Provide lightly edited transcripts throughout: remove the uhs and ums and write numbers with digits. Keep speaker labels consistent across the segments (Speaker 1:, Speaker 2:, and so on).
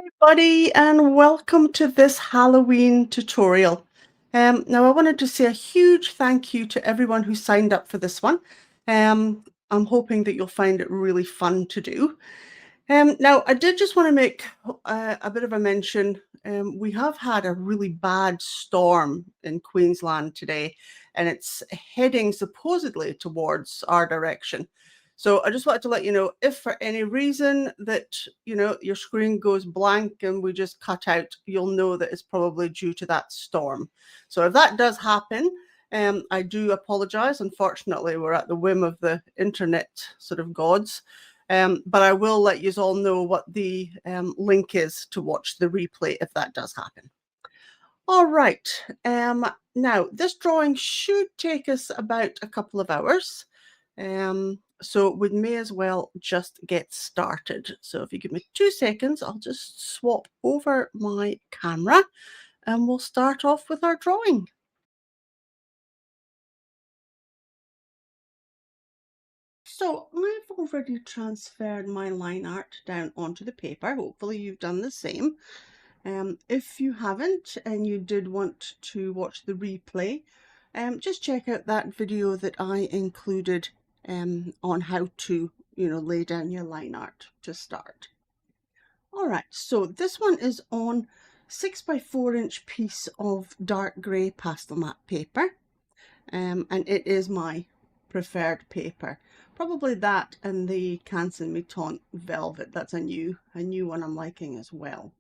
Speaker 1: Everybody, and welcome to this Halloween tutorial. Now, I wanted to say a huge thank you to everyone who signed up for this one. I'm hoping that you'll find it really fun to do. Now, I did just want to make a bit of a mention. We have had a really bad storm in Queensland today, and it's heading supposedly towards our direction. So I just wanted to let you know if for any reason that your screen goes blank and we just cut out, you'll know that it's probably due to that storm. So if that does happen, I do apologize. Unfortunately, we're at the whim of the internet sort of gods. But I will let you all know what the link is to watch the replay if that does happen. All right. Now, this drawing should take us about a couple of hours. So we may as well just get started. So if you give me 2 seconds, I'll just swap over my camera and we'll start off with our drawing. So I've already transferred my line art down onto the paper. Hopefully you've done the same. If you haven't and you did want to watch the replay, just check out that video that I included on how to, lay down your line art to start. All right, so this one is on 6x4" piece of dark grey pastel matte paper, and it is my preferred paper. Probably that and the Canson Mouton Velvet. That's a new one I'm liking as well.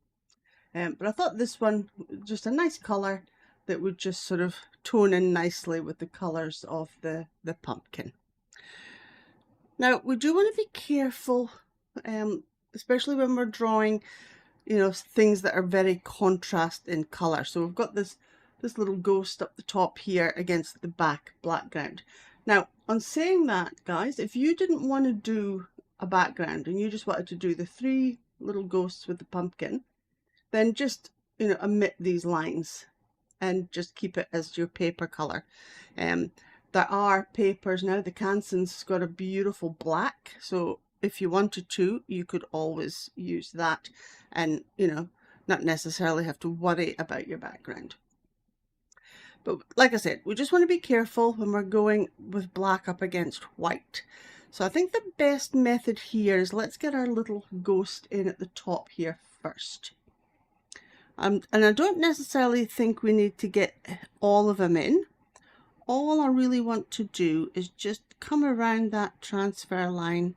Speaker 1: But I thought this one, just a nice colour that would just sort of tone in nicely with the colours of the pumpkin. Now, we do want to be careful, especially when we're drawing, things that are very contrast in colour. So we've got this little ghost up the top here against the background. Now, on saying that, guys, if you didn't want to do a background and you just wanted to do the 3 little ghosts with the pumpkin, then just, omit these lines and just keep it as your paper colour. There are papers now, the Canson's got a beautiful black, so if you wanted to, you could always use that and, not necessarily have to worry about your background. But like I said, we just want to be careful when we're going with black up against white. So I think the best method here is let's get our little ghost in at the top here first. And I don't necessarily think we need to get all of them in. All I really want to do is just come around that transfer line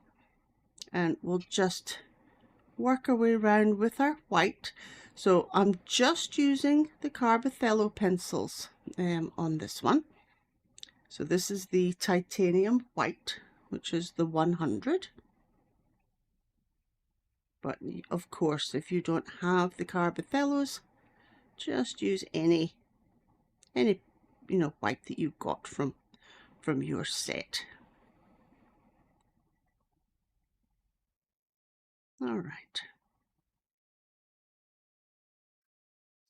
Speaker 1: and we'll just work our way around with our white. So I'm just using the Carbothello pencils on this one. So this is the titanium white, which is the 100. But of course, if you don't have the Carbothellos, just use any white that you've got from your set. All right.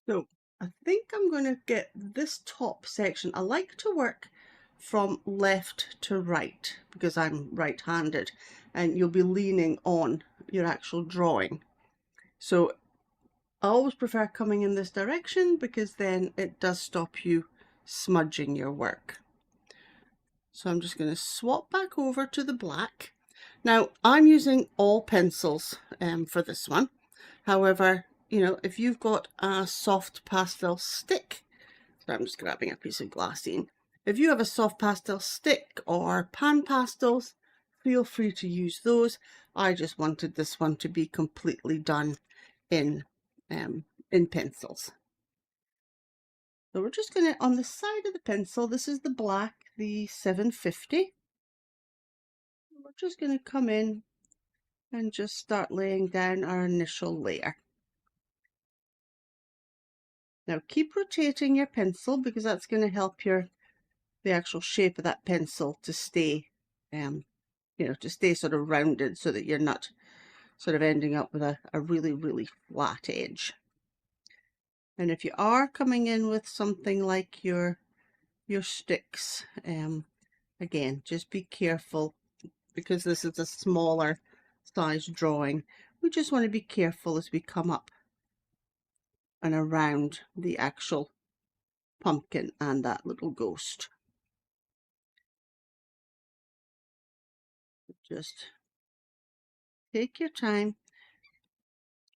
Speaker 1: So I think I'm going to get this top section. I like to work from left to right because I'm right-handed and you'll be leaning on your actual drawing. So I always prefer coming in this direction because then it does stop you smudging your work. So I'm just going to swap back over to the black. Now I'm using all pencils for this one. However, if you've got a soft pastel stick, so I'm just grabbing a piece of glassine. If you have a soft pastel stick or pan pastels, feel free to use those. I just wanted this one to be completely done in pencils. So we're just going to, on the side of the pencil, this is the black, the 750. We're just going to come in and just start laying down our initial layer. Now keep rotating your pencil because that's going to help the actual shape of that pencil to stay, to stay sort of rounded so that you're not sort of ending up with a really, really flat edge. And if you are coming in with something like your sticks, again, just be careful because this is a smaller size drawing. We just want to be careful as we come up and around the actual pumpkin and that little ghost. Just take your time.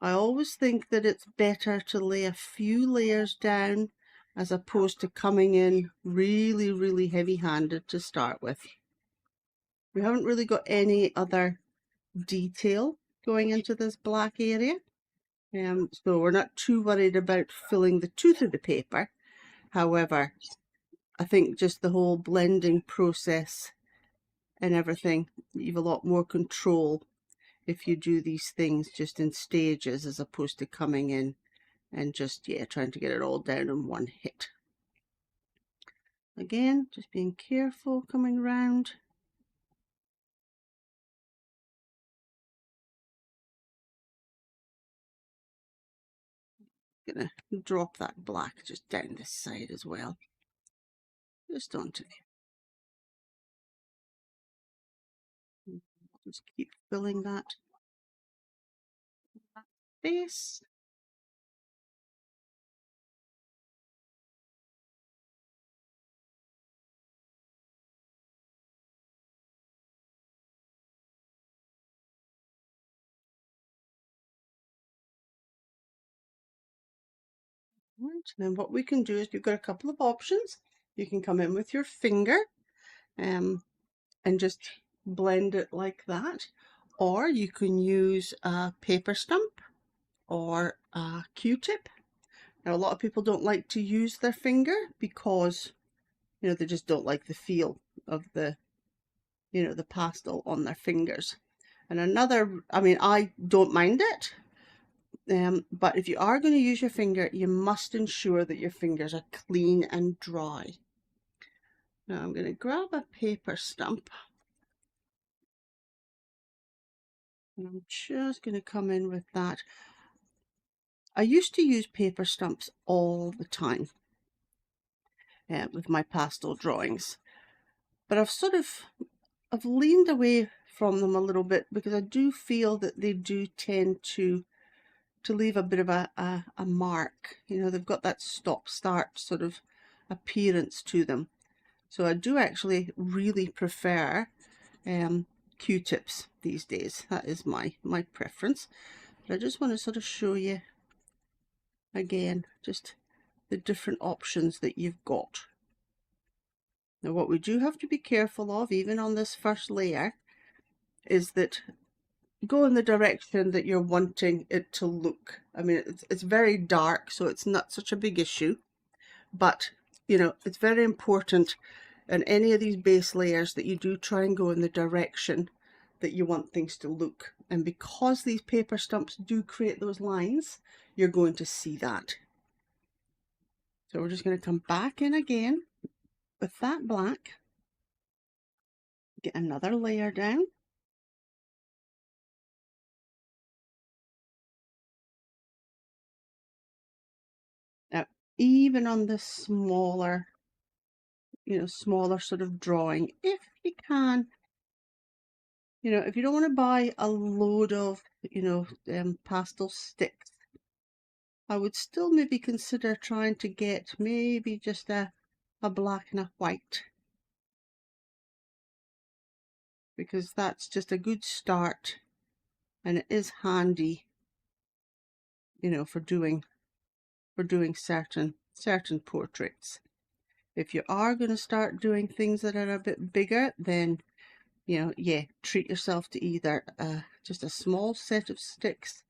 Speaker 1: I always think that it's better to lay a few layers down as opposed to coming in really, really heavy-handed to start with. We haven't really got any other detail going into this black area, so we're not too worried about filling the tooth of the paper. However, I think just the whole blending process and everything, you have a lot more control if you do these things just in stages as opposed to coming in and just, yeah, trying to get it all down in one hit. Again, just being careful coming round. Gonna drop that black just down this side as well. Just onto there. Just keep filling that space. Right, and then what we can do is you've got a couple of options. You can come in with your finger and just blend it like that, or you can use a paper stump or a Q-tip. Now, a lot of people don't like to use their finger because, you know, they just don't like the feel of the, you know, the pastel on their fingers. And another, I mean, I don't mind it, but if you are going to use your finger, you must ensure that your fingers are clean and dry. Now I'm going to grab a paper stump and I'm just going to come in with that. I used to use paper stumps all the time with my pastel drawings, but I've leaned away from them a little bit because I do feel that they do tend to leave a bit of a mark. You know, they've got that stop-start sort of appearance to them. So I do actually really prefer Q-tips these days. That is my preference. But I just want to sort of show you again just the different options that you've got. Now what we do have to be careful of, even on this first layer, is that go in the direction that you're wanting it to look. I mean, it's very dark, so it's not such a big issue, but you know, it's very important in any of these base layers that you do try and go in the direction that you want things to look. And because these paper stumps do create those lines, you're going to see that. So we're just going to come back in again with that black, get another layer down. Now, even on this smaller, you know, smaller sort of drawing, if you can, you know, if you don't want to buy a load of, you know, pastel sticks, I would still maybe consider trying to get maybe just a black and a white, because that's just a good start and it is handy, you know, for doing certain portraits. If you are going to start doing things that are a bit bigger, then, you know, yeah, treat yourself to either just a small set of sticks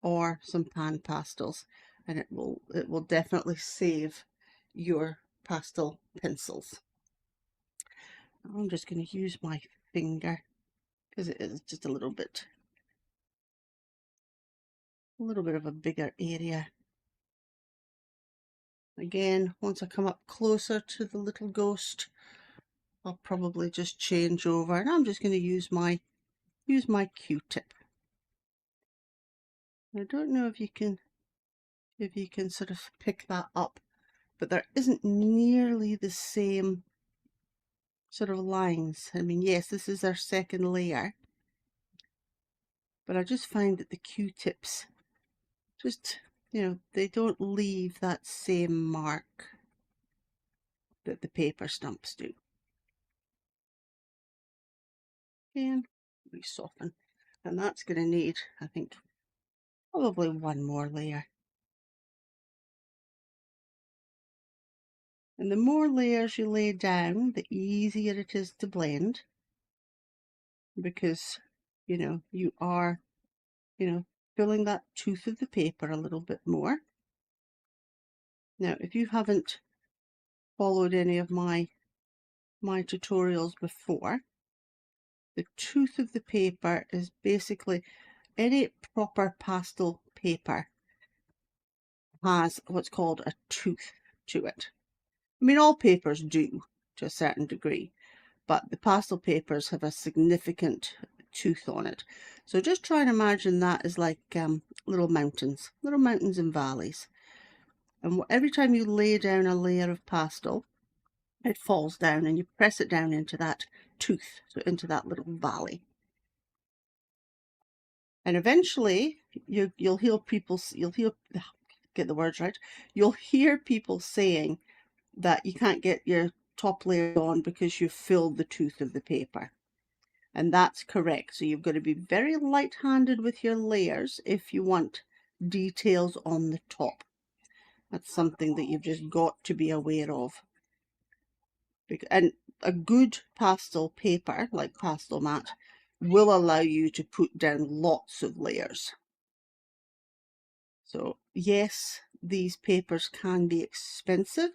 Speaker 1: or some pan pastels, and it will definitely save your pastel pencils. I'm just going to use my finger because it is just a little bit of a bigger area. Again, once I come up closer to the little ghost, I'll probably just change over, and I'm just going to use my Q-tip. I don't know if you can sort of pick that up, but there isn't nearly the same sort of lines. I mean, yes, this is our second layer, but I just find that the Q-tips just they don't leave that same mark that the paper stumps do. And we soften. And that's going to need, I think, probably one more layer. And the more layers you lay down, the easier it is to blend, because, you are, filling that tooth of the paper a little bit more. Now, if you haven't followed any of my tutorials before, the tooth of the paper is basically any proper pastel paper has what's called a tooth to it. I mean, all papers do to a certain degree, but the pastel papers have a significant tooth on it. So just try and imagine that as like little mountains and valleys. And every time you lay down a layer of pastel, it falls down and you press it down into that tooth, so into that little valley. And eventually you'll hear people, get the words right, you'll hear people saying that you can't get your top layer on because you've filled the tooth of the paper. And that's correct. So you've got to be very light-handed with your layers if you want details on the top. That's something that you've just got to be aware of. And a good pastel paper, like Pastel Mat, will allow you to put down lots of layers. So yes, these papers can be expensive,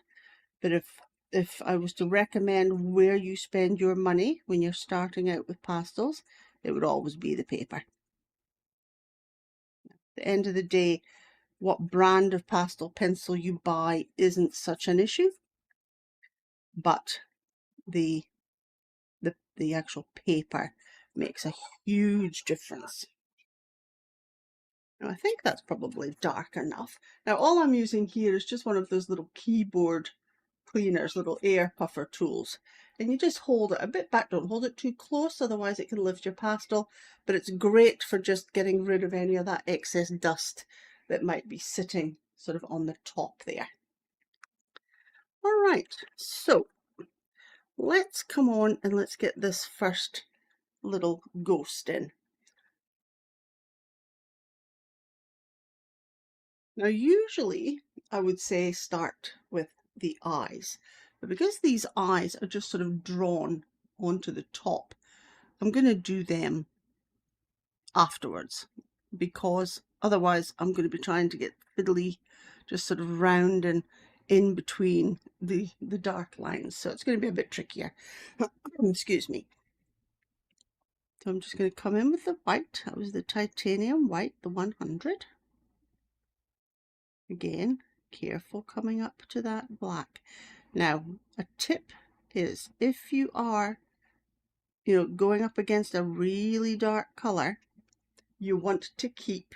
Speaker 1: but if I was to recommend where you spend your money when you're starting out with pastels, it would always be the paper. At the end of the day, what brand of pastel pencil you buy isn't such an issue, but the actual paper makes a huge difference. Now, I think that's probably dark enough. Now, all I'm using here is just one of those little keyboard cleaners, little air puffer tools. And you just hold it a bit back, don't hold it too close, otherwise it can lift your pastel. But it's great for just getting rid of any of that excess dust that might be sitting sort of on the top there. All right, so let's come on and let's get this first little ghost in. Now, usually I would say start with the eyes, but because these eyes are just sort of drawn onto the top, I'm going to do them afterwards, because otherwise I'm going to be trying to get fiddly, just sort of round and in between the dark lines. So it's going to be a bit trickier. Excuse me. So I'm just going to come in with the white. That was the titanium white, the 100. Again, careful coming up to that black. Now, a tip is if you are, going up against a really dark color, you want to keep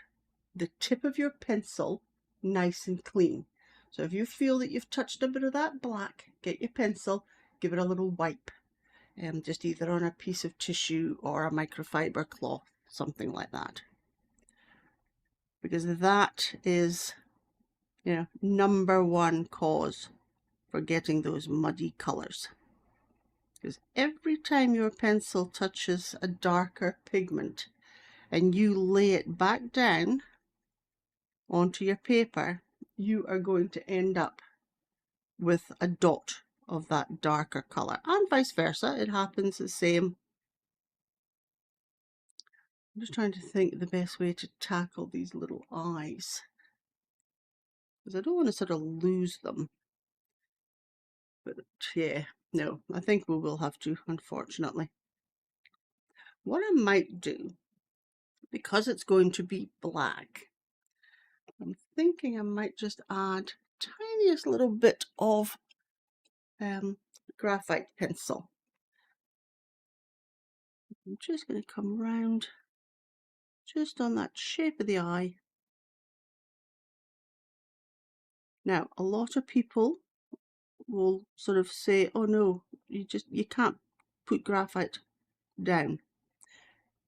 Speaker 1: the tip of your pencil nice and clean. So if you feel that you've touched a bit of that black, get your pencil, give it a little wipe, just either on a piece of tissue or a microfiber cloth, something like that. Because that is, number one cause for getting those muddy colors. Because every time your pencil touches a darker pigment and you lay it back down onto your paper, you are going to end up with a dot of that darker color, and vice versa. It happens the same. I'm just trying to think the best way to tackle these little eyes, because I don't want to sort of lose them. But yeah, no, I think we will have to, unfortunately. What I might do, because it's going to be black, I'm thinking I might just add tiniest little bit of graphite pencil. I'm just going to come round just on that shape of the eye. Now, a lot of people will sort of say, oh no, you can't put graphite down.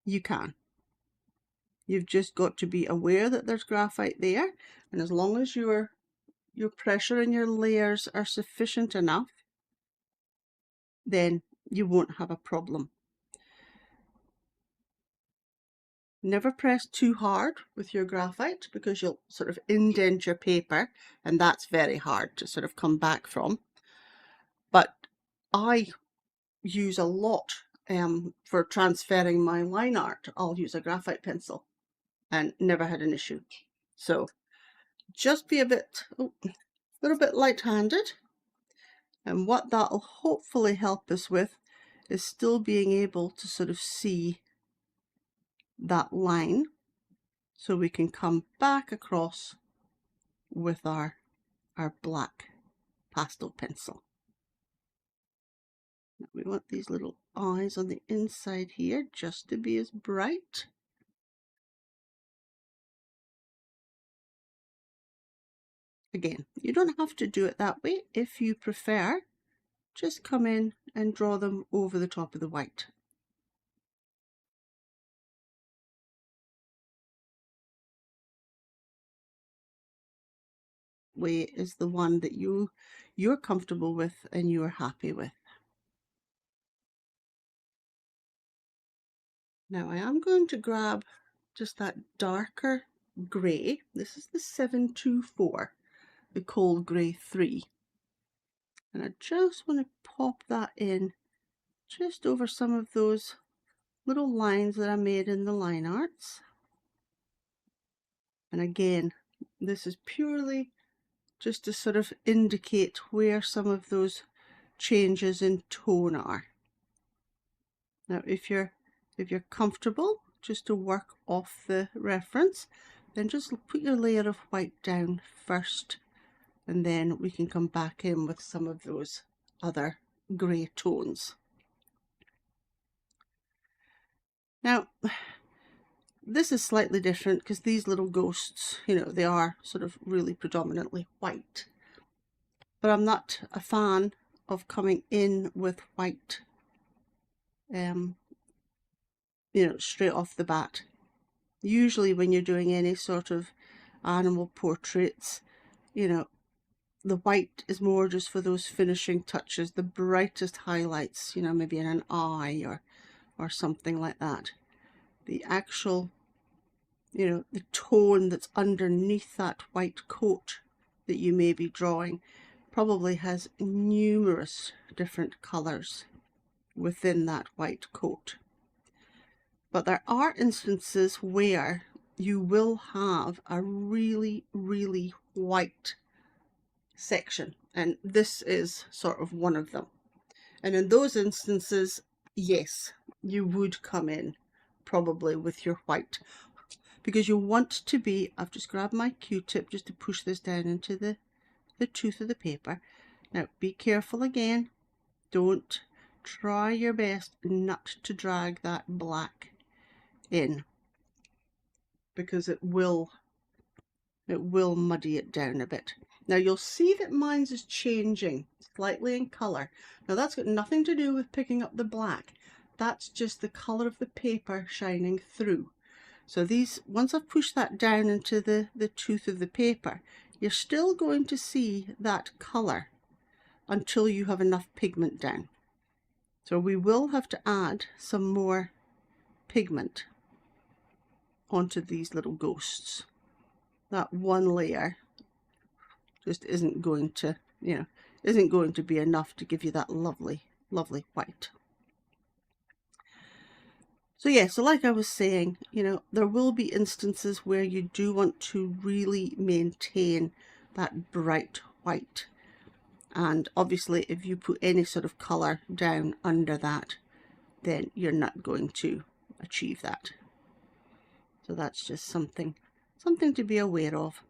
Speaker 1: You can. You've just got to be aware that there's graphite there, and as long as your pressure and your layers are sufficient enough, then you won't have a problem. Never press too hard with your graphite because you'll sort of indent your paper, and that's very hard to sort of come back from. But I use a lot for transferring my line art. I'll use a graphite pencil and never had an issue. So just be a little bit light-handed, and what that'll hopefully help us with is still being able to sort of see that line, so we can come back across with our black pastel pencil. Now we want these little eyes on the inside here just to be as bright. Again, you don't have to do it that way. If you prefer, just come in and draw them over the top of the white. Way is the one that you're comfortable with and you're happy with. Now I am going to grab just that darker grey. This is the 724, the cold grey 3. And I just want to pop that in just over some of those little lines that I made in the line arts. And again, this is purely just to sort of indicate where some of those changes in tone are. Now if you're comfortable just to work off the reference, then just put your layer of white down first, and then we can come back in with some of those other grey tones. Now this is slightly different because these little ghosts, they are sort of really predominantly white. But I'm not a fan of coming in with white, straight off the bat. Usually when you're doing any sort of animal portraits, the white is more just for those finishing touches, the brightest highlights, maybe in an eye or something like that. The actual, the tone that's underneath that white coat that you may be drawing probably has numerous different colours within that white coat. But there are instances where you will have a really, really white section, and this is sort of one of them. And in those instances, yes, you would come in probably with your white, because you want to be, I've just grabbed my Q-tip just to push this down into the tooth of the paper. Now be careful again, don't try your best not to drag that black in, because it will muddy it down a bit. Now you'll see that mine is changing slightly in colour. Now that's got nothing to do with picking up the black, that's just the colour of the paper shining through. So these, once I've pushed that down into the tooth of the paper, you're still going to see that colour until you have enough pigment down. So we will have to add some more pigment onto these little ghosts. That one layer just isn't going to, isn't going to be enough to give you that lovely, lovely white. So yeah, so like I was saying, there will be instances where you do want to really maintain that bright white. And obviously if you put any sort of colour down under that, then you're not going to achieve that. So that's just something to be aware of.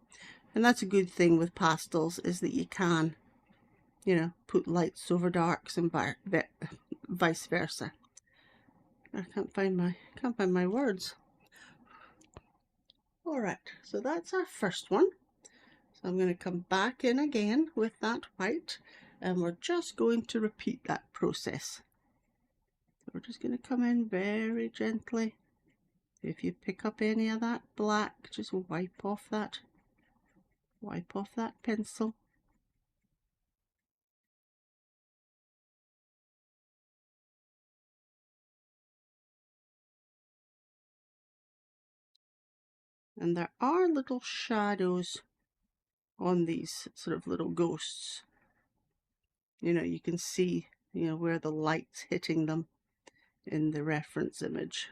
Speaker 1: And that's a good thing with pastels, is that you can, put lights over darks and vice versa. I can't find my words. All right, so that's our first one. So I'm going to come back in again with that white, and we're just going to repeat that process. So we're just going to come in very gently If you pick up any of that black, just wipe off that pencil. And there are little shadows on these sort of little ghosts. You know, you can see, you know, where the light's hitting them in the reference image.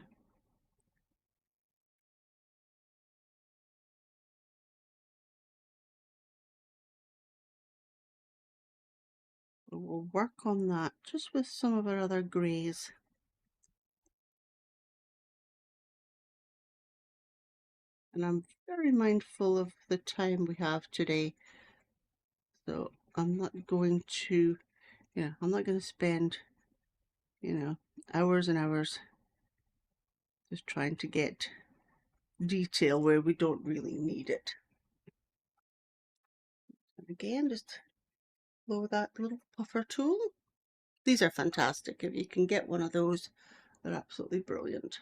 Speaker 1: We'll work on that just with some of our other greys. And I'm very mindful of the time we have today. So I'm not going to, I'm not going to spend, hours and hours just trying to get detail where we don't really need it. And again, just blow that little puffer tool. These are fantastic. If you can get one of those, they're absolutely brilliant.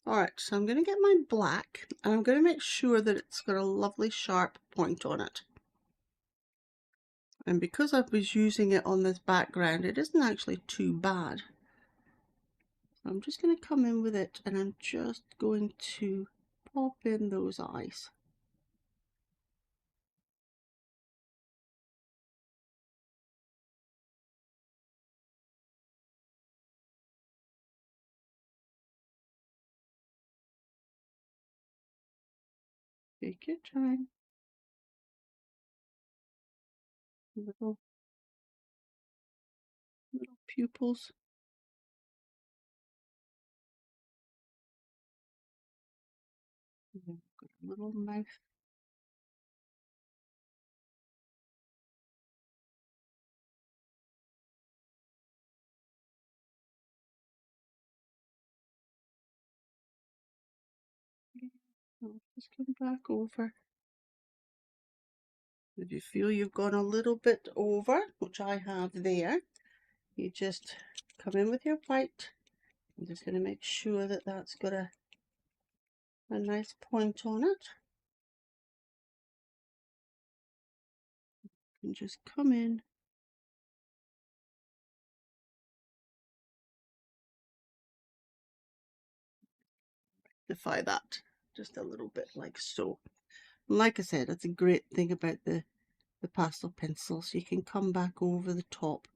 Speaker 1: All right, so I'm going to get my black, and I'm going to make sure that it's got a lovely sharp point on it. And because I was using it on this background, it isn't actually too bad. So I'm just going to come in with it, and I'm just going to pop in those eyes. Take your time. Little pupils. Got a little mouth. I'll just come back over. If you feel you've gone a little bit over, which I have there, you just come in with your white. I'm just going to make sure that that's got a nice point on it. And just come in. Rectify that just a little bit like so. And like I said, that's a great thing about the pastel pencils. You can come back over the top,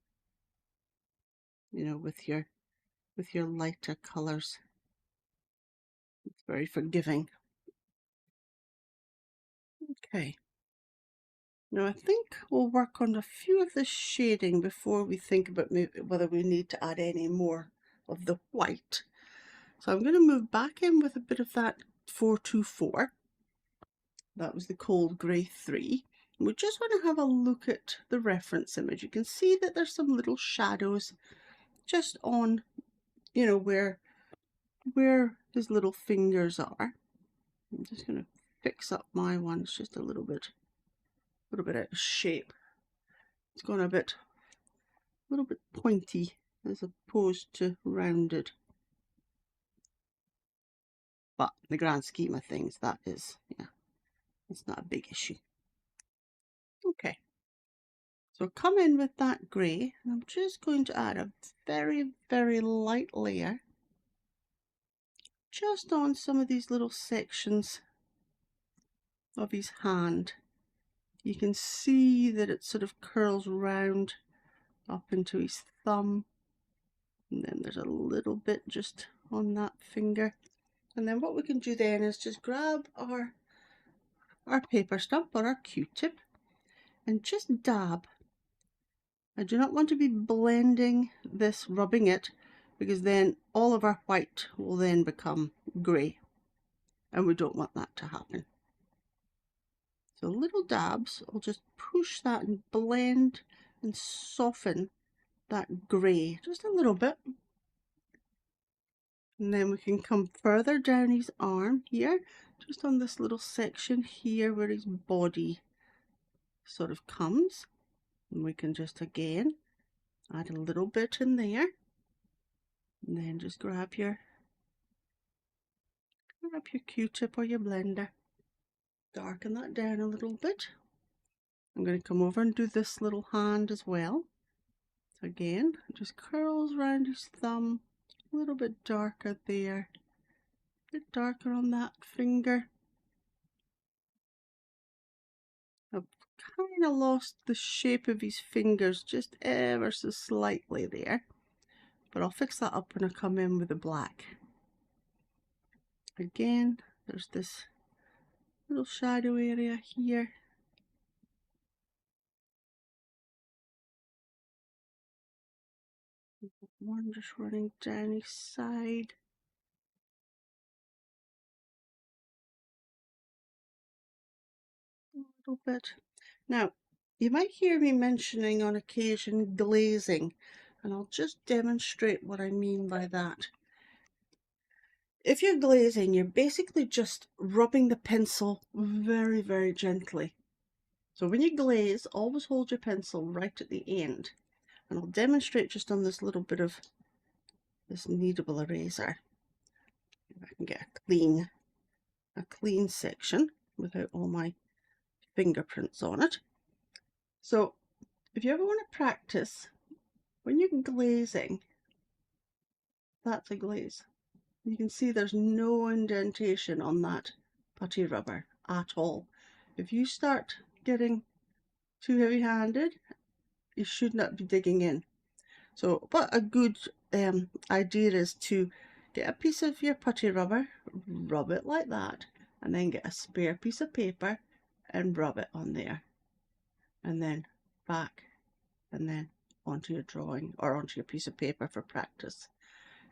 Speaker 1: with your lighter colours. It's very forgiving. Okay. Now I think we'll work on a few of the shading before we think about whether we need to add any more of the white. So I'm going to move back in with a bit of that 424. That was the cold grey 3. We just want to have a look at the reference image. You can see that there's some little shadows just on, where his little fingers are. I'm just going to fix up my ones just a little bit out of shape. It's gone a little bit pointy as opposed to rounded. But in the grand scheme of things, that is, it's not a big issue. Okay. So come in with that grey, and I'm just going to add a very, very light layer just on some of these little sections of his hand. You can see that it sort of curls round up into his thumb, and then there's a little bit just on that finger. And then what we can do then is just grab our paper stump or our Q-tip and just dab. I do not want to be blending this, rubbing it, because then all of our white will then become grey, and we don't want that to happen. So little dabs, I'll just push that and blend and soften that grey just a little bit. And then we can come further down his arm here, just on this little section here where his body sort of comes. And we can just again add a little bit in there. And then just grab your Grab your Q-tip or your blender. Darken that down a little bit. I'm going to come over and do this little hand as well. So again, it just curls around his thumb. A little bit darker there. A bit darker on that finger. I've kind of lost the shape of his fingers just ever so slightly there. But I'll fix that up when I come in with the black. Again, there's this little shadow area here. One just running down his side. A little bit. Now, you might hear me mentioning on occasion glazing, and I'll just demonstrate what I mean by that. If you're glazing, you're basically just rubbing the pencil very, very gently. So when you glaze, always hold your pencil right at the end. And I'll demonstrate just on this little bit of this kneadable eraser. If I can get a clean section without all my fingerprints on it. So if you ever want to practice, when you're glazing, that's a glaze. You can see there's no indentation on that putty rubber at all. If you start getting too heavy-handed, you should not be digging in. So what a good idea is to get a piece of your putty rubber, rub it like that, and then get a spare piece of paper and rub it on there. And then back, and then onto your drawing or onto your piece of paper for practice.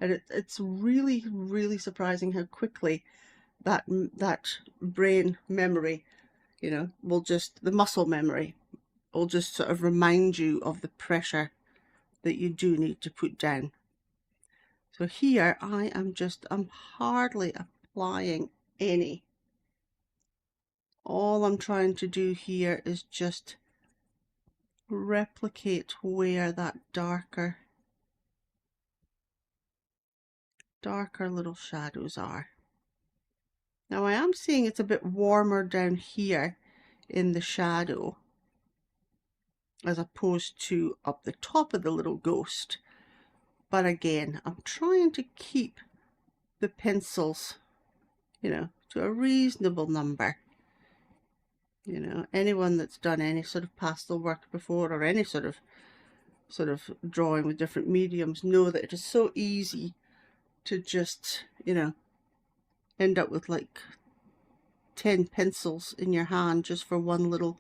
Speaker 1: And it's really, really surprising how quickly that brain memory, you know, will just, the muscle memory will just sort of remind you of the pressure that you do need to put down. So here I'm hardly applying any. All I'm trying to do here is just replicate where that darker little shadows are. Now I am seeing it's a bit warmer down here in the shadow as opposed to up the top of the little ghost. But again, I'm trying to keep the pencils, you know, to a reasonable number. You know, anyone that's done any sort of pastel work before or any sort of drawing with different mediums know that it is so easy to just, you know, end up with like 10 pencils in your hand just for one little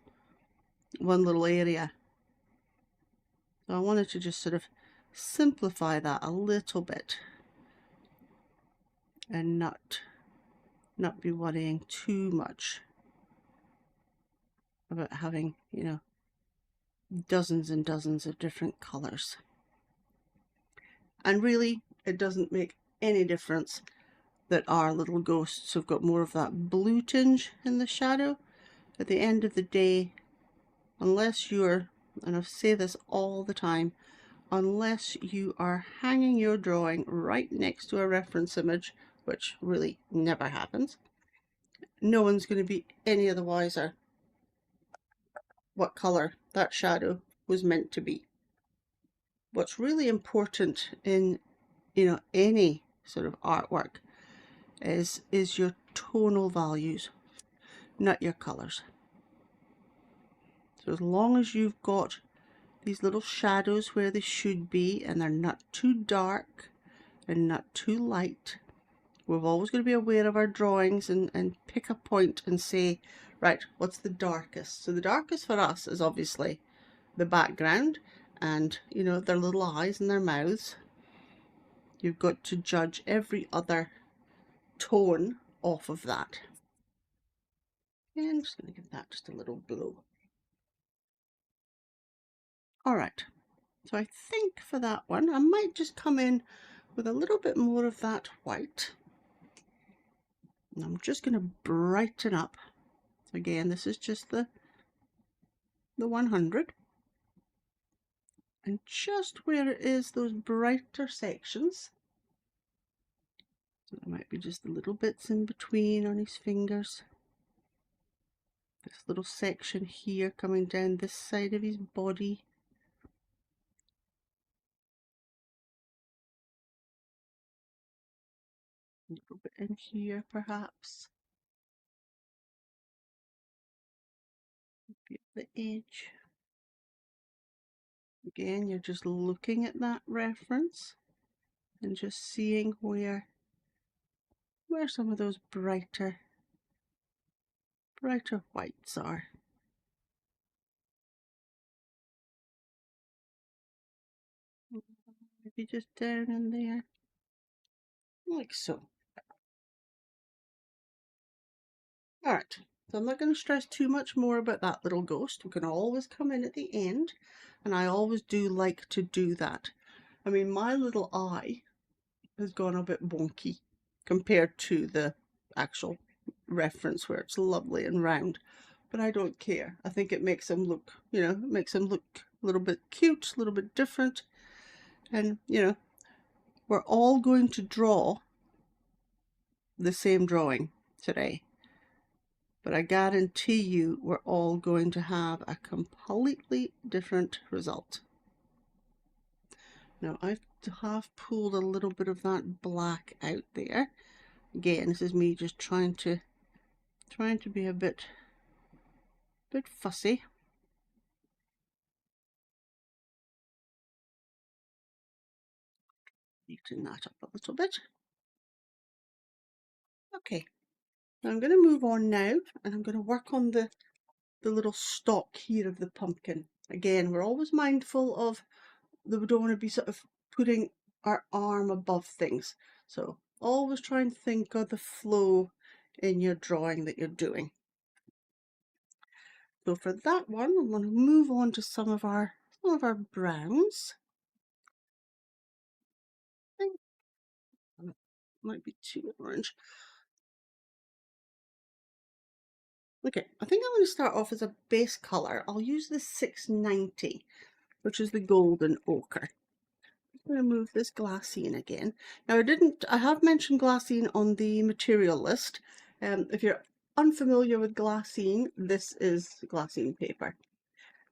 Speaker 1: area. So I wanted to just sort of simplify that a little bit and not be worrying too much about having, you know, dozens and dozens of different colors. And really, it doesn't make any difference that our little ghosts have got more of that blue tinge in the shadow. At the end of the day, unless you're, and I say this all the time, unless you are hanging your drawing right next to a reference image, which really never happens, no one's going to be any of the wiser what colour that shadow was meant to be. What's really important in, you know, any sort of artwork is your tonal values, not your colours. So as long as you've got these little shadows where they should be and they're not too dark and not too light, we're always going to be aware of our drawings and pick a point and say, right, what's the darkest? So the darkest for us is obviously the background and, you know, their little eyes and their mouths. You've got to judge every other tone off of that. And I'm just going to give that just a little blow. All right, so I think for that one, I might just come in with a little bit more of that white. And I'm just going to brighten up. So again, this is just the 100. And just where it is those brighter sections, So there might be just the little bits in between on his fingers. This little section here coming down this side of his body. A little bit in here perhaps. Maybe at the edge. Again, you're just looking at that reference and just seeing where some of those brighter whites are. Maybe just down in there, like so. Alright, so I'm not going to stress too much more about that little ghost. We can always come in at the end, and I always do like to do that. I mean, my little eye has gone a bit bonky compared to the actual reference where it's lovely and round, but I don't care. I think it makes them look, it makes them look a little bit cute, a little bit different, and we're all going to draw the same drawing today, but I guarantee you we're all going to have a completely different result. Now I have pulled a little bit of that black out there. Again, this is me just trying to be a bit fussy. Neaten that up a little bit. Okay, now I'm going to move on now, and I'm going to work on the little stalk here of the pumpkin. Again, we're always mindful of that we don't want to be sort of putting our arm above things. So always try and think of the flow in your drawing that you're doing. So for that one, I'm going to move on to some of our browns. I think it might be too orange. Okay, I think I'm going to start off as a base colour. I'll use the 690, which is the golden ochre. I'm going to move this glassine again. Now I have mentioned glassine on the material list. If you're unfamiliar with glassine, this is glassine paper.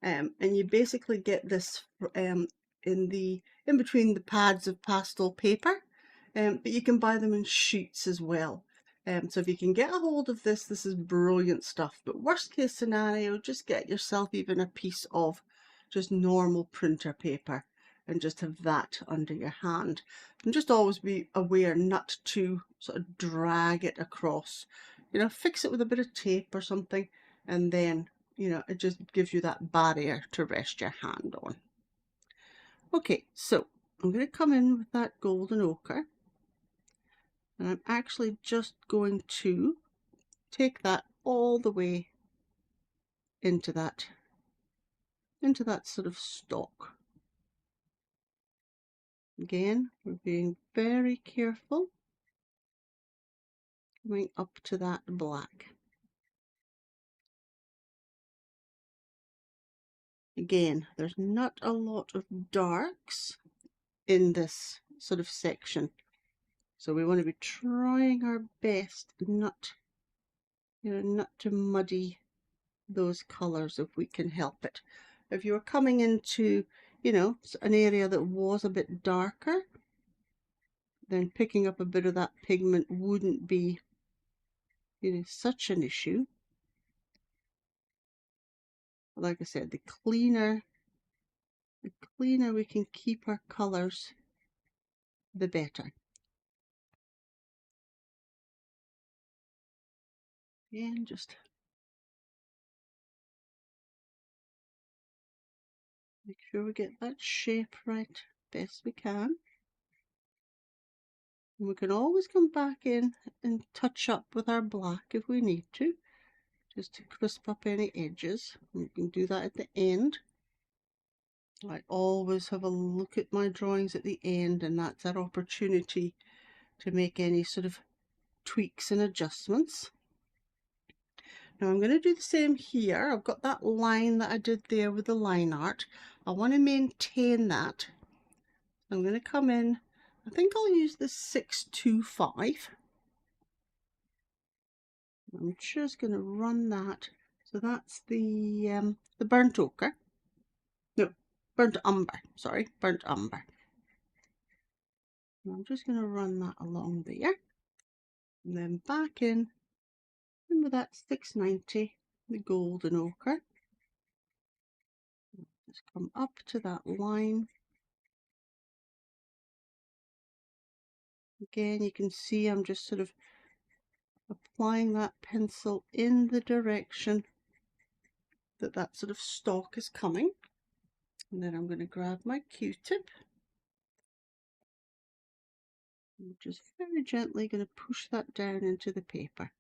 Speaker 1: And you basically get this in between the pads of pastel paper, but you can buy them in sheets as well. So if you can get a hold of this, this is brilliant stuff. But worst case scenario, just get yourself even a piece of just normal printer paper and just have that under your hand. And just always be aware not to sort of drag it across. Fix it with a bit of tape or something, and then it just gives you that barrier to rest your hand on. Okay, so I'm going to come in with that golden ochre, and I'm actually just going to take that all the way into that sort of stalk. Again, we're being very careful coming up to that black. Again, there's not a lot of darks in this sort of section, so we want to be trying our best not to muddy those colors if we can help it. If you were coming into an area that was a bit darker, then picking up a bit of that pigment wouldn't be such an issue. Like I said, the cleaner we can keep our colors, the better. And just make sure we get that shape right best we can. And we can always come back in and touch up with our black if we need to, just to crisp up any edges. We can do that at the end. I always have a look at my drawings at the end, and that's our opportunity to make any sort of tweaks and adjustments. Now I'm going to do the same here. I've got that line that I did there with the line art. I want to maintain that. I'm going to come in I think I'll use the 625. I'm just going to run that. So that's the burnt ochre. No, burnt umber. Sorry, burnt umber. And I'm just going to run that along there. And then back in with that 690, the golden ochre. Just come up to that line. Again, you can see I'm just sort of applying that pencil in the direction that that sort of stalk is coming. And then I'm going to grab my Q-tip. I'm just very gently going to push that down into the paper.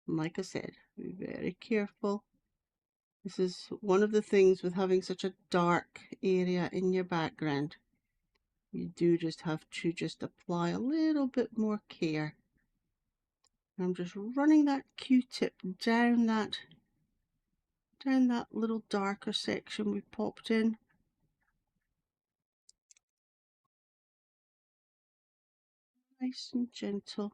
Speaker 1: And like I said, be very careful. This is one of the things with having such a dark area in your background. You do just have to just apply a little bit more care. I'm just running that Q-tip down that little darker section we popped in. Nice and gentle.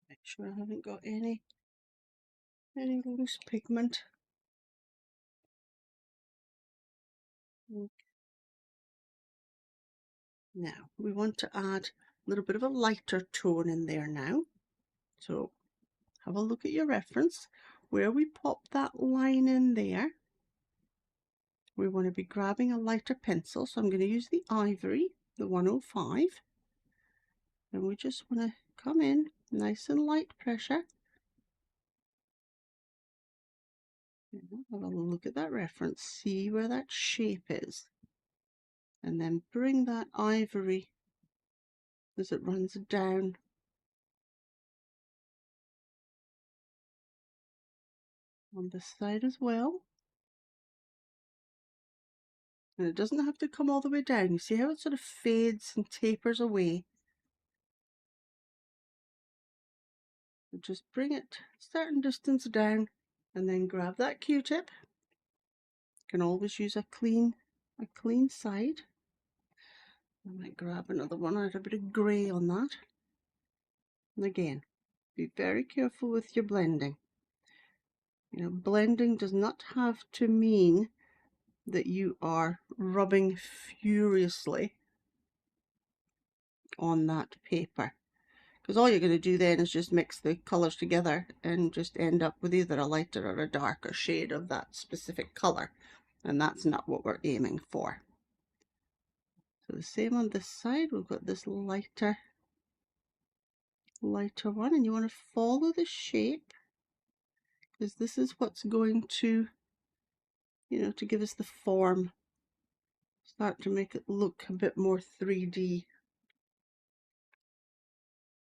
Speaker 1: Make sure I haven't got any loose pigment. Now we want to add a little bit of a lighter tone in there now. So have a look at your reference. Where we pop that line in there, we want to be grabbing a lighter pencil. So I'm going to use the ivory, the 105. And we just want to come in nice and light pressure. Have a look at that reference. See where that shape is. And then bring that ivory as it runs down on this side as well. And it doesn't have to come all the way down. You see how it sort of fades and tapers away. So just bring it a certain distance down and then grab that Q-tip. You can always use a clean side. I might grab another one. I had a bit of grey on that. And again, be very careful with your blending. You know, blending does not have to mean that you are rubbing furiously on that paper, because all you're going to do then is just mix the colours together and just end up with either a lighter or a darker shade of that specific colour, and that's not what we're aiming for. So the same on this side, we've got this lighter one, and you want to follow the shape, because this is what's going to, you know, to give us the form, start to make it look a bit more 3D.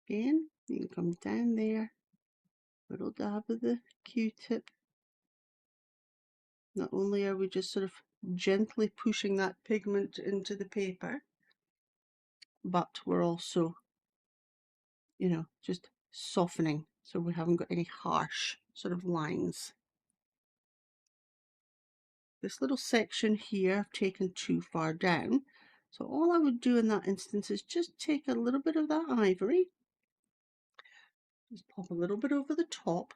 Speaker 1: Again, you can come down there, little dab of the Q-tip. Not only are we just sort of gently pushing that pigment into the paper, but we're also, you know, just softening so we haven't got any harsh sort of lines. This little section here I've taken too far down, so all I would do in that instance is just take a little bit of that ivory, just pop a little bit over the top,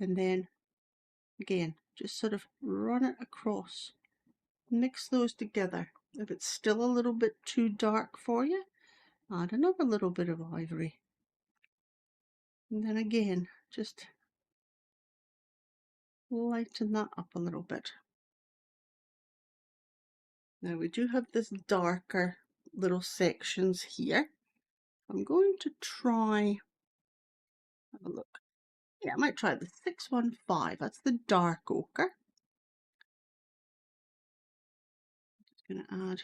Speaker 1: and then again just sort of run it across, mix those together. If it's still a little bit too dark for you, add another little bit of ivory, and then again just lighten that up a little bit. Now we do have this darker little sections here. I'm going to try, have a look. Yeah, I might try the 615. That's the dark ochre. Just going to add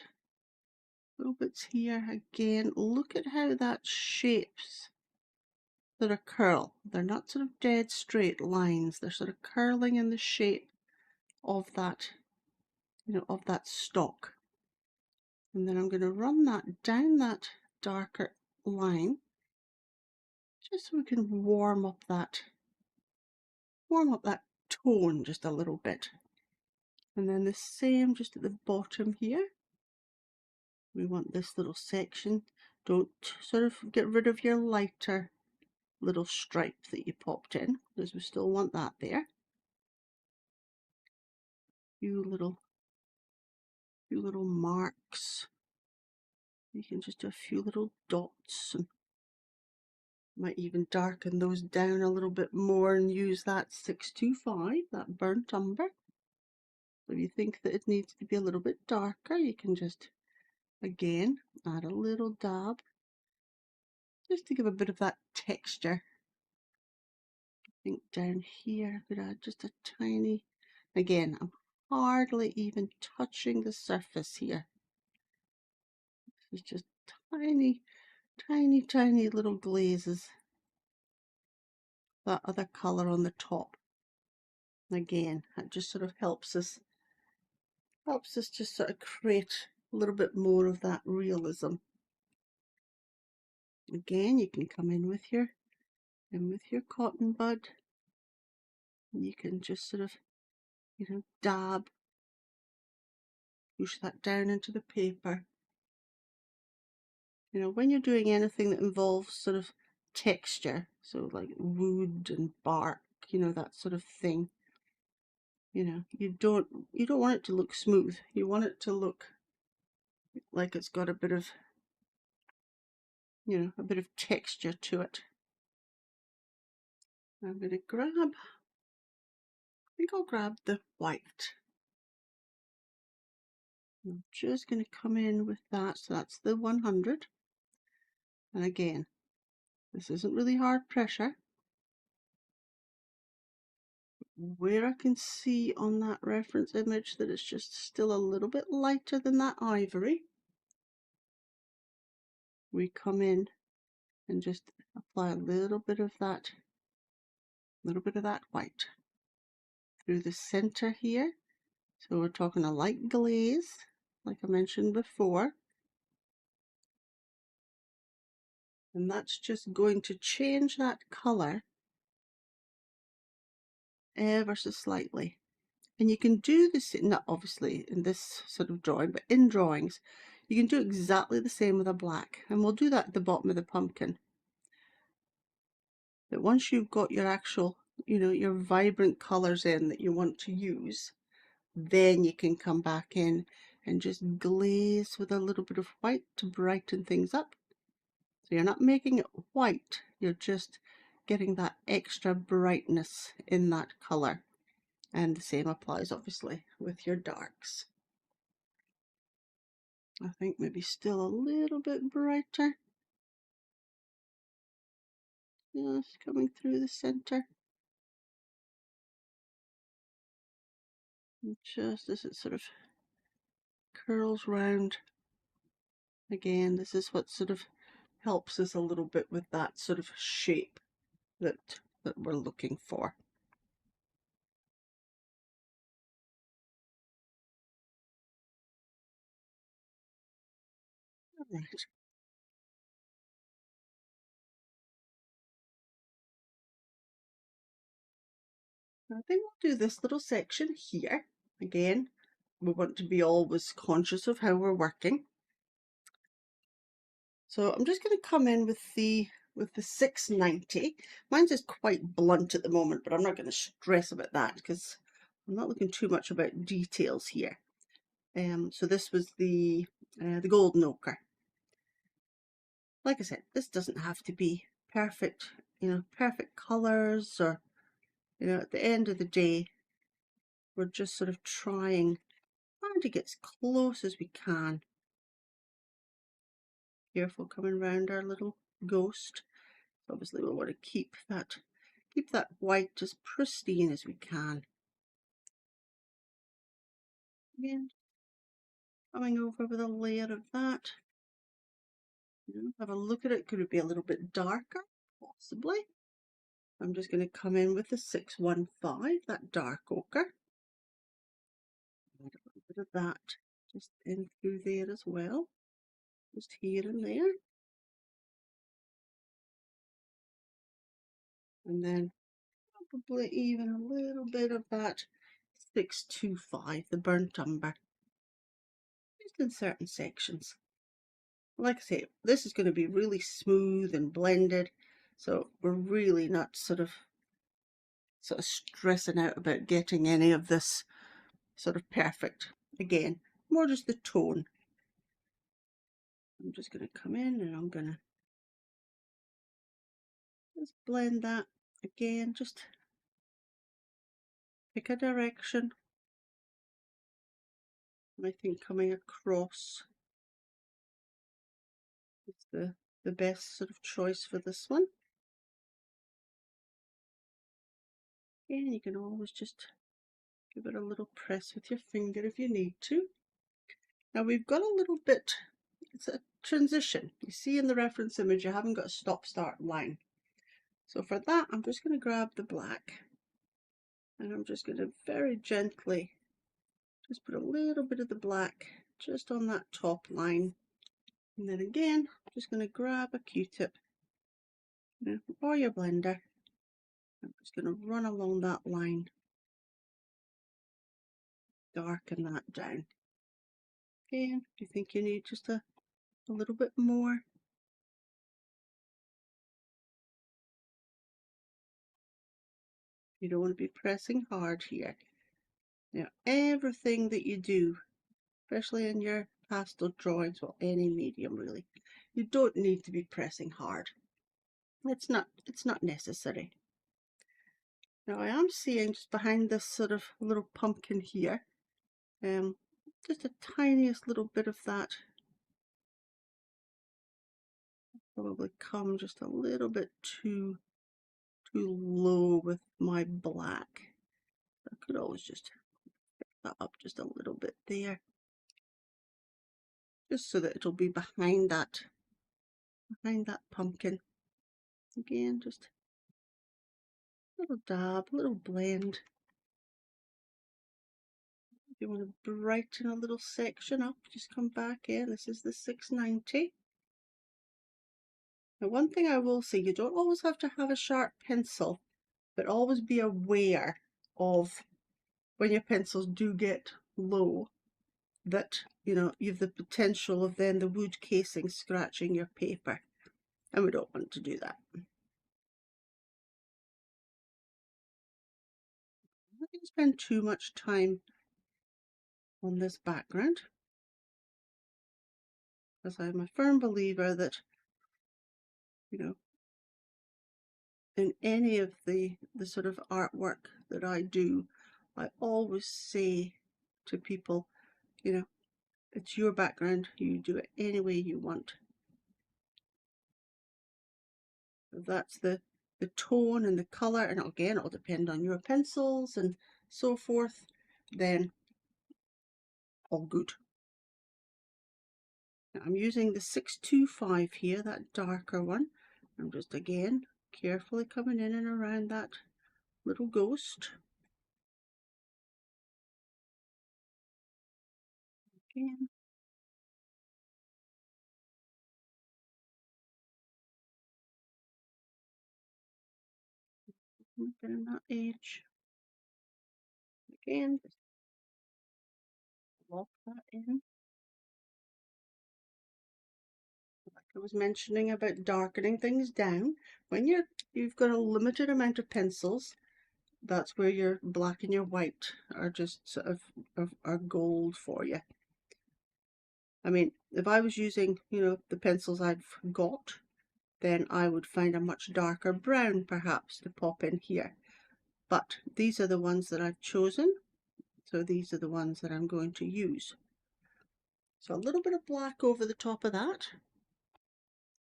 Speaker 1: little bits here. Again, look at how that shapes sort of curl. They're not sort of dead straight lines. They're sort of curling in the shape of that, you know, of that stalk. And then I'm going to run that down that darker line, just so we can warm up that tone just a little bit. And then the same just at the bottom here. We want this little section. Don't sort of get rid of your lighter little stripe that you popped in, because we still want that there. Few little marks. You can just do a few little dots, and might even darken those down a little bit more and use that 625, that burnt umber. So if you think that it needs to be a little bit darker, you can just, again, add a little dab, just to give a bit of that texture. I think down here I could add just a tiny, again, I'm hardly even touching the surface here. This is just tiny, tiny, tiny little glazes. That other colour on the top. Again, that just sort of helps us just sort of create a little bit more of that realism. Again, you can come in with your cotton bud. You can just sort of, dab, push that down into the paper. When you're doing anything that involves sort of texture, so like wood and bark, that sort of thing, you don't want it to look smooth. You want it to look like it's got a bit of, a bit of texture to it. I'm going to I think I'll grab the white. I'm just going to come in with that, so that's the 100. And again, this isn't really hard pressure. Where I can see on that reference image that it's just still a little bit lighter than that ivory, we come in and just apply a little bit of that white through the center here. So we're talking a light glaze, like I mentioned before. And that's just going to change that color ever so slightly. And you can do this, not obviously in this sort of drawing, but in drawings, you can do exactly the same with a black. And we'll do that at the bottom of the pumpkin. But once you've got your actual, your vibrant colors in that you want to use, then you can come back in and just glaze with a little bit of white to brighten things up. So you're not making it white, you're just getting that extra brightness in that color. And the same applies obviously with your darks. I think maybe still a little bit brighter. Just coming through the center. And just as it sort of curls round. Again, this is what sort of helps us a little bit with that sort of shape that we're looking for. All right. I think we'll do this little section here. Again, we want to be always conscious of how we're working. So I'm just going to come in with the 690. Mine's is quite blunt at the moment, but I'm not going to stress about that because I'm not looking too much about details here. So this was the golden ochre. Like I said, this doesn't have to be perfect, perfect colors, or at the end of the day, we're just sort of trying to get as close as we can. Careful coming around our little ghost. Obviously we want to keep that white as pristine as we can. Again, coming over with a layer of that. Have a look at it. Could it be a little bit darker? Possibly. I'm just going to come in with the 615, that dark ochre. Add a little bit of that just in through there as well. Just here and there. And then probably even a little bit of that 625, the burnt umber, just in certain sections. Like I say, this is going to be really smooth and blended, so we're really not sort of stressing out about getting any of this sort of perfect. Again, more just the tone. I'm just going to come in and I'm going to just blend that again, just pick a direction. I think coming across is the best sort of choice for this one. And you can always just give it a little press with your finger if you need to. Now we've got a little bit, it's a transition. You see in the reference image, you haven't got a stop-start line. So for that, I'm just going to grab the black and I'm just going to very gently just put a little bit of the black just on that top line. And then again, I'm just going to grab a Q-tip or your blender. I'm just going to run along that line, darken that down. Again, if you think you need just a little bit more, you don't want to be pressing hard here. Now, everything that you do, especially in your pastel drawings, well, any medium really, you don't need to be pressing hard. It's not necessary. Now I am seeing just behind this sort of little pumpkin here, just a tiniest little bit of that probably come just a little bit too low with my black. I could always just pick that up just a little bit there, just so that it'll be behind that pumpkin. Again, just a little dab, a little blend. If you want to brighten a little section up, just come back in. This is the 690. Now, one thing I will say, you don't always have to have a sharp pencil, but always be aware of when your pencils do get low, that you've the potential of then the wood casing scratching your paper, and we don't want to do that. I'm not going to spend too much time on this background, because I'm a firm believer that in any of the sort of artwork that I do, I always say to people, it's your background, you do it any way you want. If that's the tone and the color, and again, it'll depend on your pencils and so forth, then all good. Now, I'm using the 625 here, that darker one. I'm just again carefully coming in and around that little ghost. Again. Down that edge. Again, just lock that in. Like I was mentioning about darkening things down, when you've got a limited amount of pencils, that's where your black and your white are just sort of are gold for you. I mean, if I was using, the pencils I've got, then I would find a much darker brown perhaps to pop in here. But these are the ones that I've chosen, so these are the ones that I'm going to use. So a little bit of black over the top of that,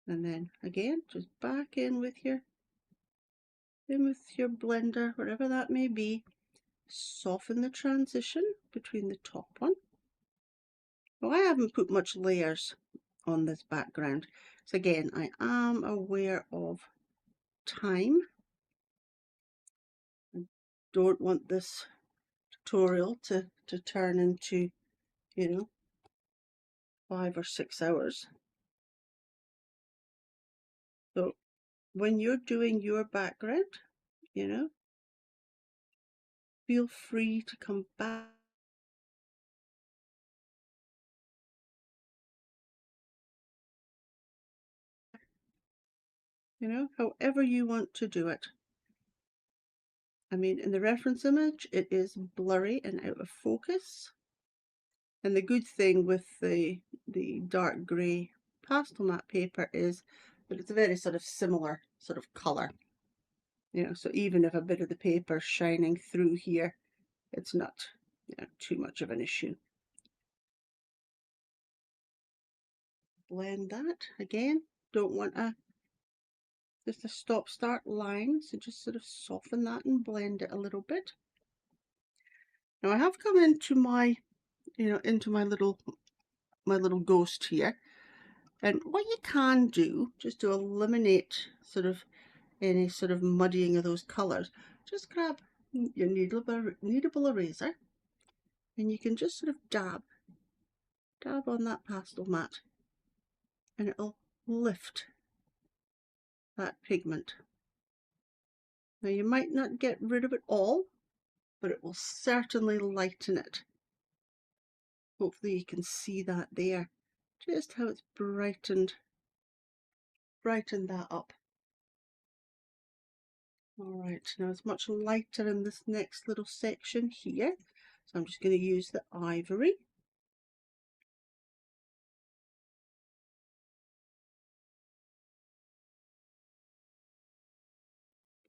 Speaker 1: and then again, just back in with your blender, whatever that may be. Soften the transition between the top one. Well, I haven't put much layers on this background, so again, I am aware of time. I don't want this tutorial to turn into 5 or 6 hours. So when you're doing your background, feel free to come back. You know, however you want to do it. I mean, in the reference image, it is blurry and out of focus. And the good thing with the dark grey pastel matte paper is that it's a very sort of similar sort of colour. You know, so even if a bit of the paper is shining through here, it's not, you know, too much of an issue. Blend that again. Don't want just a stop-start line, so just sort of soften that and blend it a little bit. Now I have come into my, you know, into my little ghost here, and what you can do, just to eliminate sort of any sort of muddying of those colours, just grab your kneadable eraser, and you can just sort of dab on that pastel matte, and it'll lift that pigment. Now you might not get rid of it all, but it will certainly lighten it. Hopefully you can see that there, just how it's brightened that up. Alright, now it's much lighter in this next little section here, so I'm just going to use the ivory.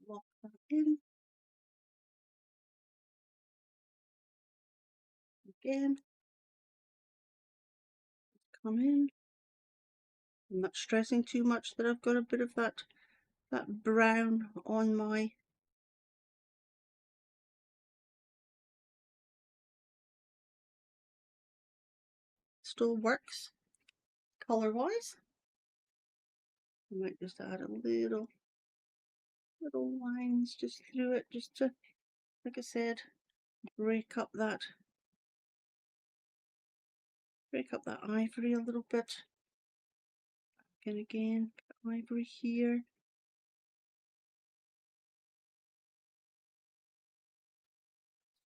Speaker 1: Lock that in. Again, come in. I'm not stressing too much that I've got a bit of that brown on my still works color wise. I might just add a little lines just through it, just to, like I said, break up that ivory a little bit. And again, ivory here.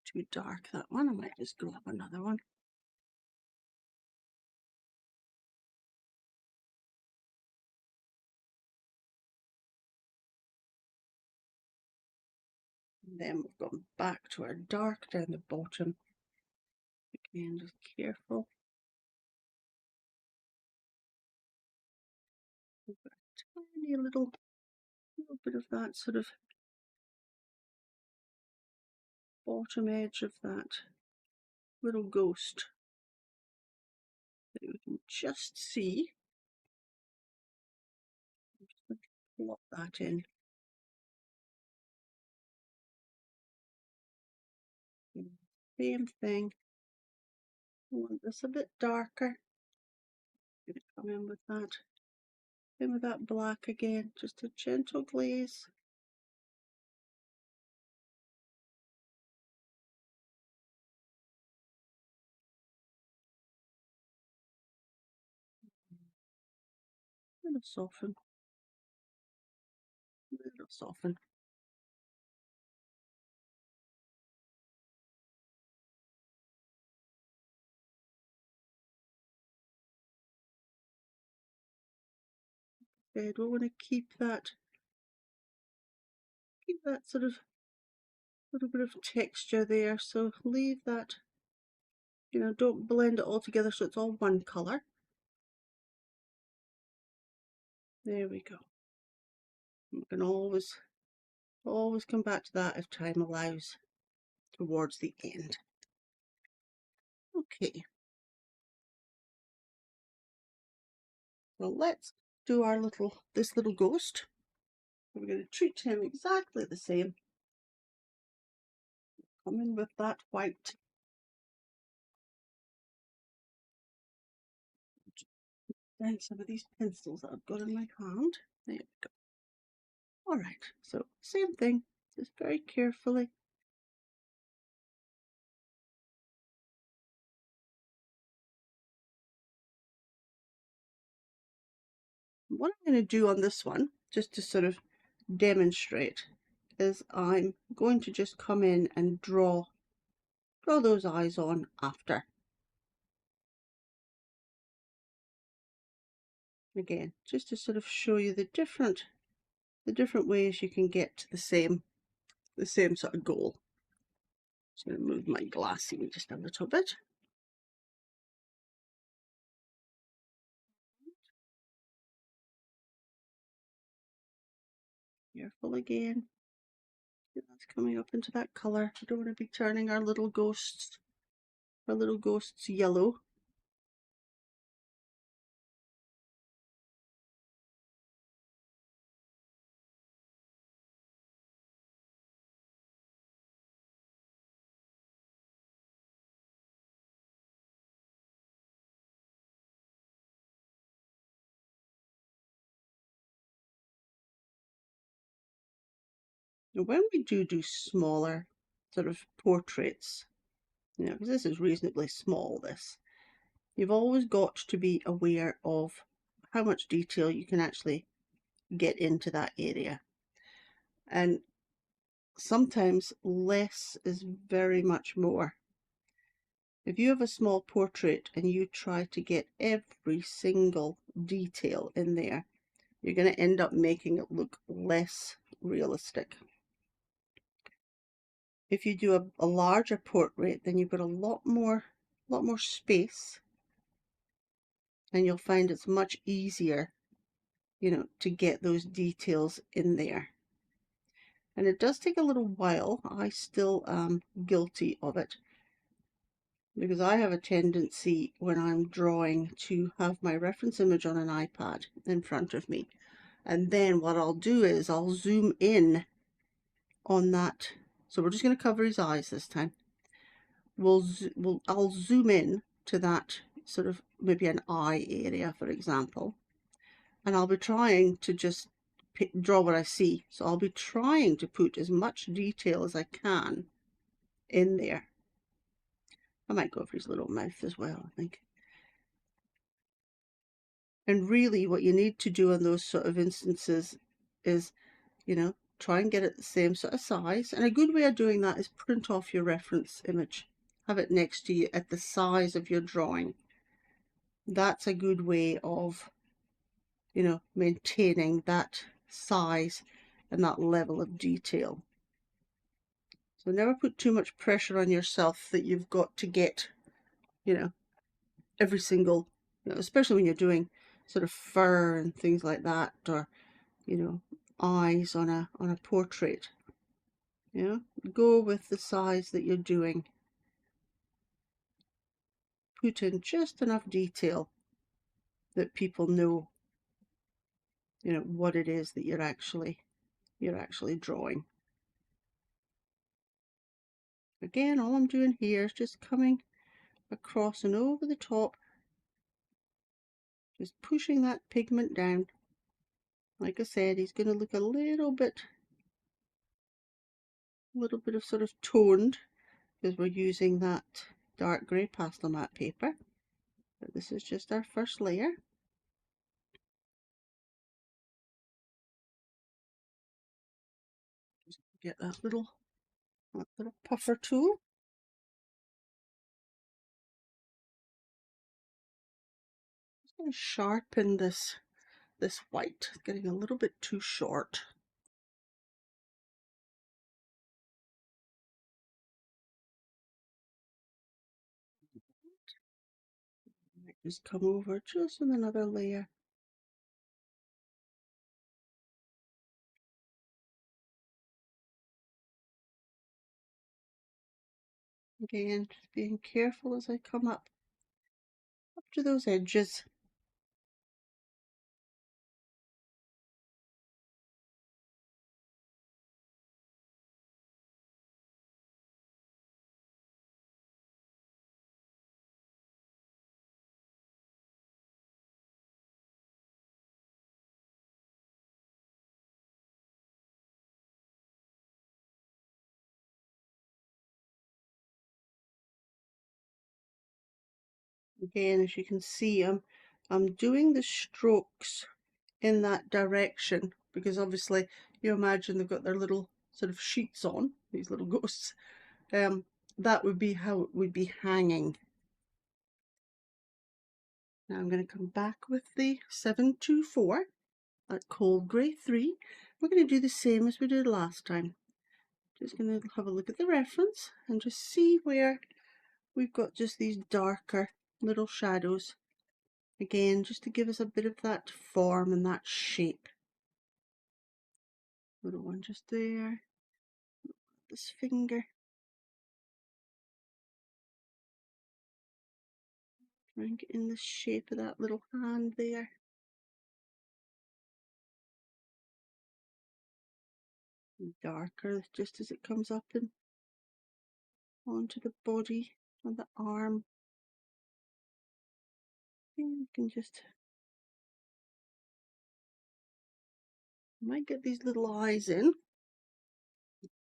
Speaker 1: Too dark, that one. I might just grab another one. And then we've gone back to our dark down the bottom. Again, just careful. Tiny little bit of that sort of bottom edge of that little ghost that we can just see. I'm just going to plop that in. Same thing. I want this a bit darker. I'm going to come in with that. In with that black again, just a gentle glaze. It'll soften. It'll soften. Good. We want to keep that sort of little bit of texture there. So leave that, you know, don't blend it all together so it's all one colour. There we go. We can always come back to that if time allows towards the end. Okay. Well, let's do our this little ghost. We're going to treat him exactly the same. Come in with that white. Down some of these pencils that I've got in my hand. There we go. Alright, so same thing, just very carefully. What I'm going to do on this one, just to sort of demonstrate, is I'm going to just come in and draw those eyes on after. Again, just to sort of show you the different ways you can get to the same sort of goal. Just going to move my glassine just a little bit. Careful again. That's coming up into that colour. We don't want to be turning our little ghosts yellow. Now, when we do smaller sort of portraits, because this is reasonably small, you've always got to be aware of how much detail you can actually get into that area. And sometimes less is very much more. If you have a small portrait and you try to get every single detail in there, you're going to end up making it look less realistic. If you do a larger portrait, then you've got a lot more space, and you'll find it's much easier, to get those details in there. And it does take a little while. I still am guilty of it, because I have a tendency when I'm drawing to have my reference image on an iPad in front of me. And then what I'll do is I'll zoom in on that. So we're just going to cover his eyes this time. I'll zoom in to that sort of maybe an eye area, for example. And I'll be trying to just draw what I see. So I'll be trying to put as much detail as I can in there. I might go for his little mouth as well, I think. And really what you need to do in those sort of instances is, try and get it the same sort of size. And a good way of doing that is print off your reference image. Have it next to you at the size of your drawing. That's a good way of, maintaining that size and that level of detail. So never put too much pressure on yourself that you've got to get, every single, especially when you're doing sort of fur and things like that, or, eyes on a portrait. Go with the size that you're doing. Put in just enough detail that people know, what it is that you're actually drawing. Again, all I'm doing here is just coming across and over the top, just pushing that pigment down. Like I said, he's going to look a little bit of sort of toned, because we're using that dark grey pastel matte paper. But this is just our first layer. Just get that little puffer tool. Just going to sharpen this white. It's getting a little bit too short. Just come over just with another layer. Again, just being careful as I come up to those edges. Again, as you can see, I'm doing the strokes in that direction, because obviously you imagine they've got their little sort of sheets on, these little ghosts, that would be how it would be hanging. Now I'm going to come back with the 724, that cold grey 3. We're going to do the same as we did last time. Just going to have a look at the reference and just see where we've got just these darker little shadows. Again, just to give us a bit of that form and that shape. Little one just there. This finger. Try and get in the shape of that little hand there. And darker just as it comes up and onto the body and the arm. And you can just might get these little eyes in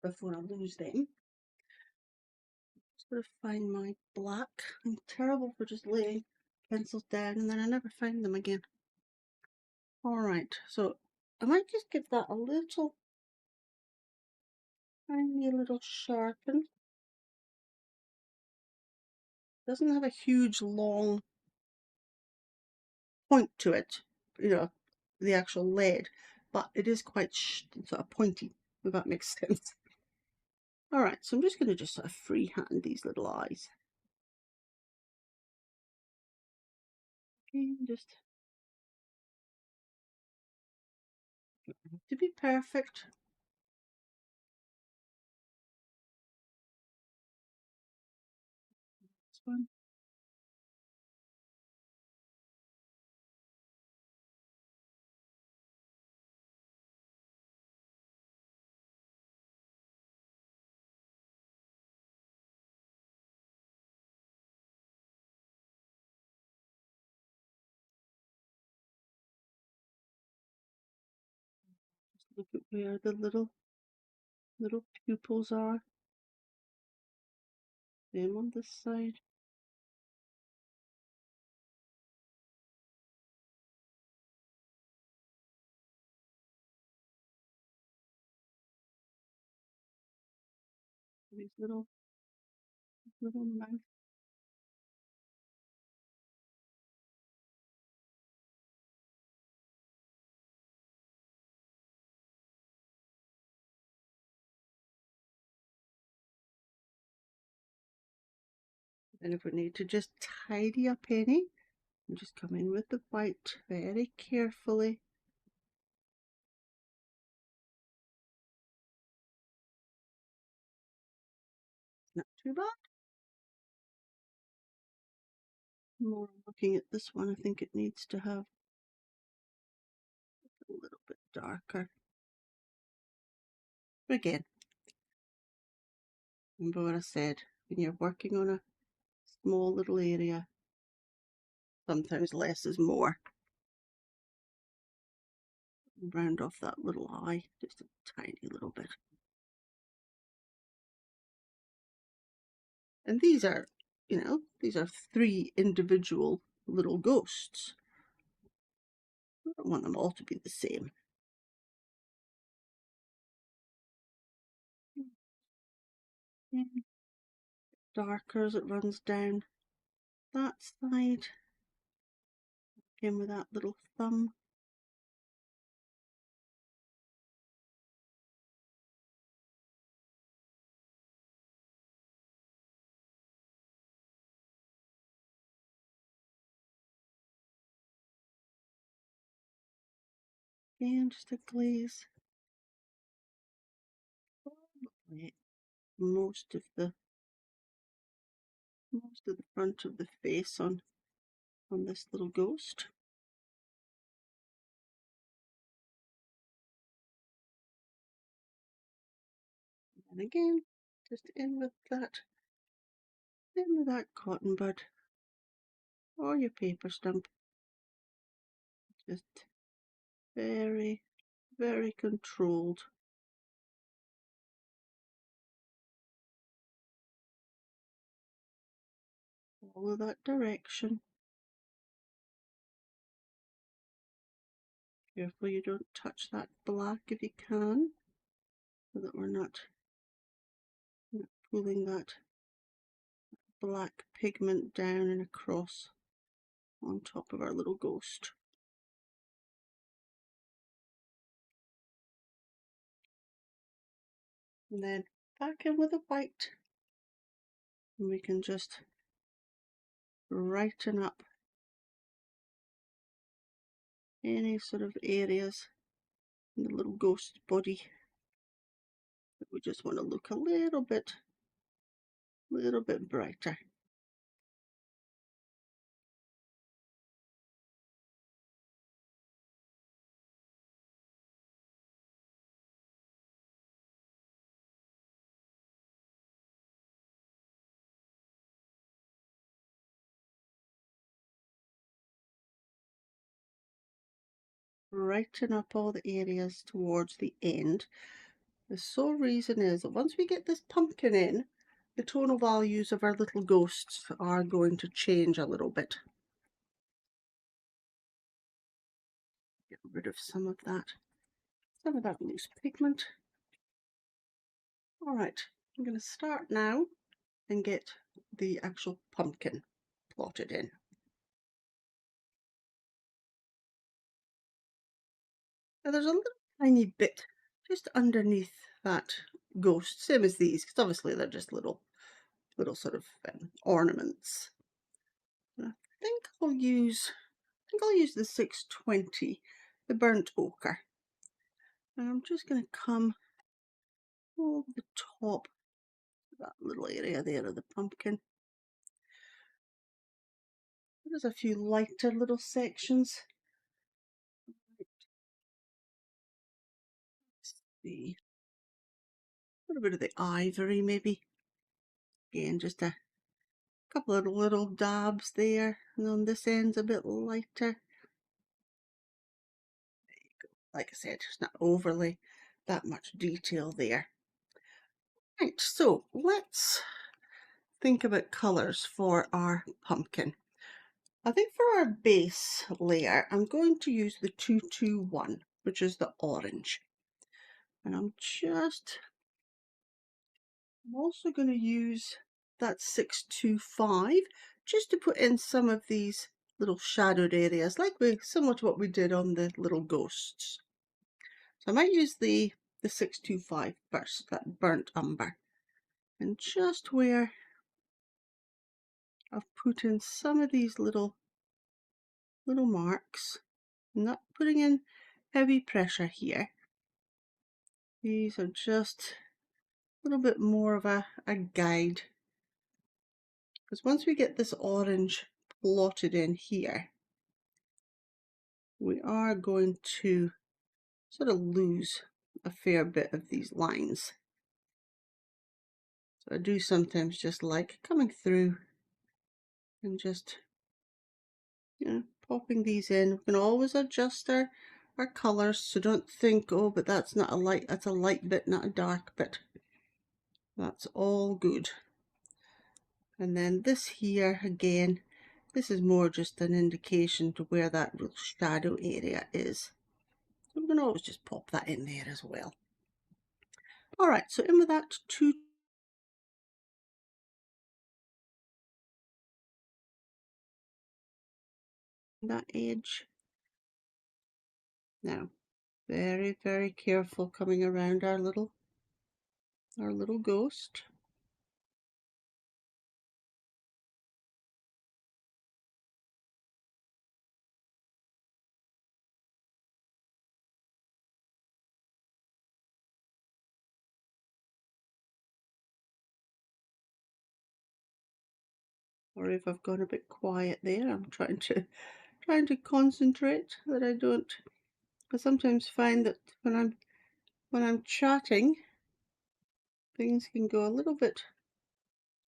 Speaker 1: before I lose them. Just gotta find my black. I'm terrible for just laying pencils down and then I never find them again. Alright, so I might just give that a little tiny little sharpen. Doesn't have a huge long point to it, you know, the actual lead, but it is quite sort of pointy, if that makes sense. Alright, so I'm just going to just sort of freehand these little eyes. Okay, just to be perfect. This one. Just look at where the little pupils are. Same on this side. These little mouth. And if we need to just tidy up any, and just come in with the white very carefully. Not too bad. More looking at this one, I think it needs to have a little bit darker. But again, remember what I said, when you're working on a small little area, sometimes less is more. Round off that little eye, just a tiny little bit. And these are, you know, these are 3 individual little ghosts. I don't want them all to be the same. Darker as it runs down that side. Again with that little thumb. And just a glaze. Probably most of the front of the face on this little ghost. And again, just in with that cotton bud or your paper stump. Just very, very controlled. Follow that direction. Careful you don't touch that black if you can. so that we're not pulling that black pigment down and across on top of our little ghost. And then back in with the white, and we can just brighten up any sort of areas in the little ghost body that we just want to look a little bit brighter. Brighten up all the areas towards the end. The sole reason is that once we get this pumpkin in, the tonal values of our little ghosts are going to change a little bit. Get rid of some of that loose pigment. All right, I'm going to start now and get the actual pumpkin plotted in. Now there's a little tiny bit just underneath that ghost, same as these, because obviously they're just little sort of ornaments. I think I'll use the 620, the burnt ochre, and I'm just going to come over the top of that little area there of the pumpkin. There's a few lighter little sections. Let's see. A little bit of the ivory maybe. Again, just a couple of little dabs there, and on this end's a bit lighter. There you go. Like I said, there's not overly that much detail there. Right, so let's think about colours for our pumpkin. I think for our base layer, I'm going to use the 221, which is the orange. And I'm also going to use that 625 just to put in some of these little shadowed areas, similar to what we did on the little ghosts. So I might use the 625 first, that burnt umber. And just where I've put in some of these little marks, not putting in heavy pressure here. These are just a little bit more of a guide, because once we get this orange plotted in here, we are going to sort of lose a fair bit of these lines. So I do sometimes just like coming through and just, popping these in. We can always adjust our colours, so don't think, oh, but that's not a light, that's a light bit, not a dark bit. That's all good. And then this here, again, this is more just an indication to where that little shadow area is. So we can always just pop that in there as well. All right, so in with that that edge. Now, very, very careful coming around our little ghost. Or if I've gone a bit quiet there, I'm trying to concentrate that I don't. I sometimes find that when I'm chatting, things can go a little bit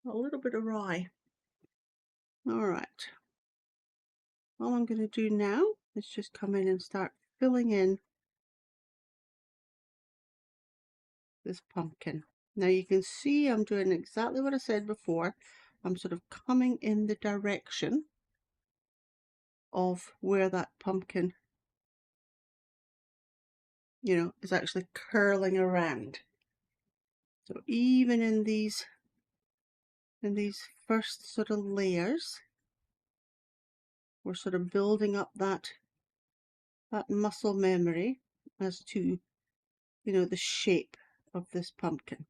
Speaker 1: awry. All right. All I'm going to do now is just come in and start filling in this pumpkin. Now you can see I'm doing exactly what I said before. I'm sort of coming in the direction of where that pumpkin, is actually curling around. So even in these first sort of layers, we're sort of building up that muscle memory as to, you know, the shape of this pumpkin.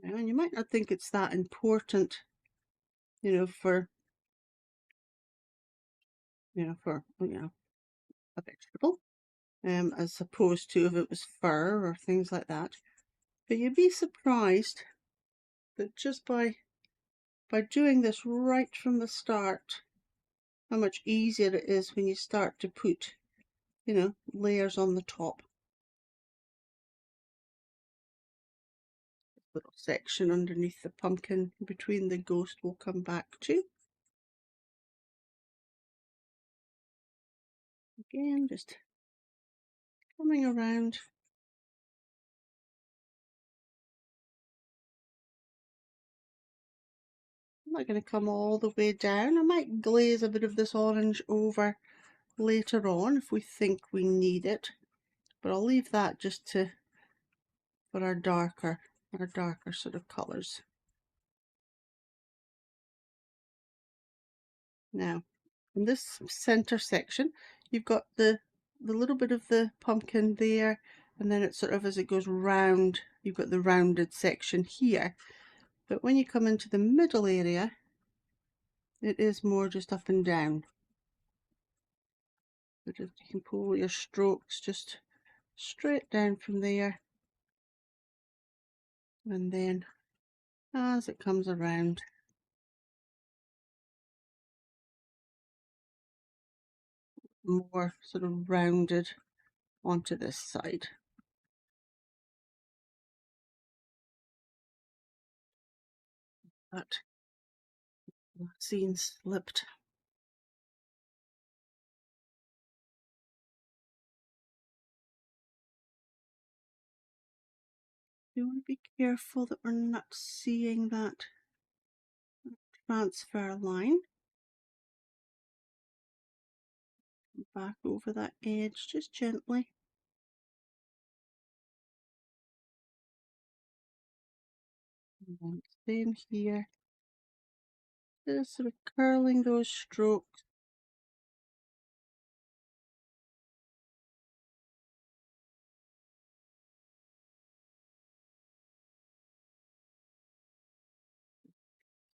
Speaker 1: And you might not think it's that important, you know, for a vegetable, as opposed to if it was fur or things like that. But you'd be surprised that just by doing this right from the start, how much easier it is when you start to put, you know, layers on the top. Little section underneath the pumpkin between the ghost we'll come back to. Again, just coming around. I'm not going to come all the way down. I might glaze a bit of this orange over later on if we think we need it, but I'll leave that just for our darker sort of colours. Now, in this centre section, you've got the little bit of the pumpkin there, and then it sort of, as it goes round, you've got the rounded section here. But when you come into the middle area, it is more just up and down. So just, you can pull your strokes just straight down from there, and then as it comes around, more sort of rounded onto this side. That scene slipped. You want to be careful that we're not seeing that transfer line. Back over that edge just gently. And then same here. Just sort of curling those strokes.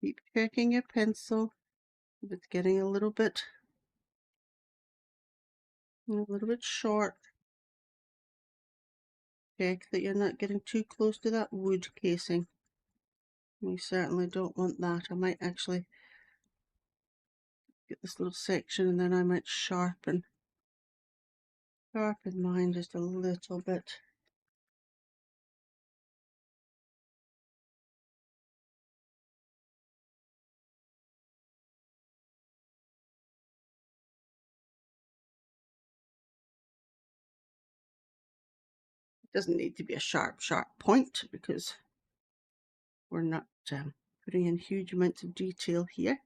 Speaker 1: Keep checking your pencil if it's getting a little bit short. Check that you're not getting too close to that wood casing. We certainly don't want that. I might actually get this little section and then I might sharpen mine just a little bit. It doesn't need to be a sharp point because we're not putting in huge amounts of detail here.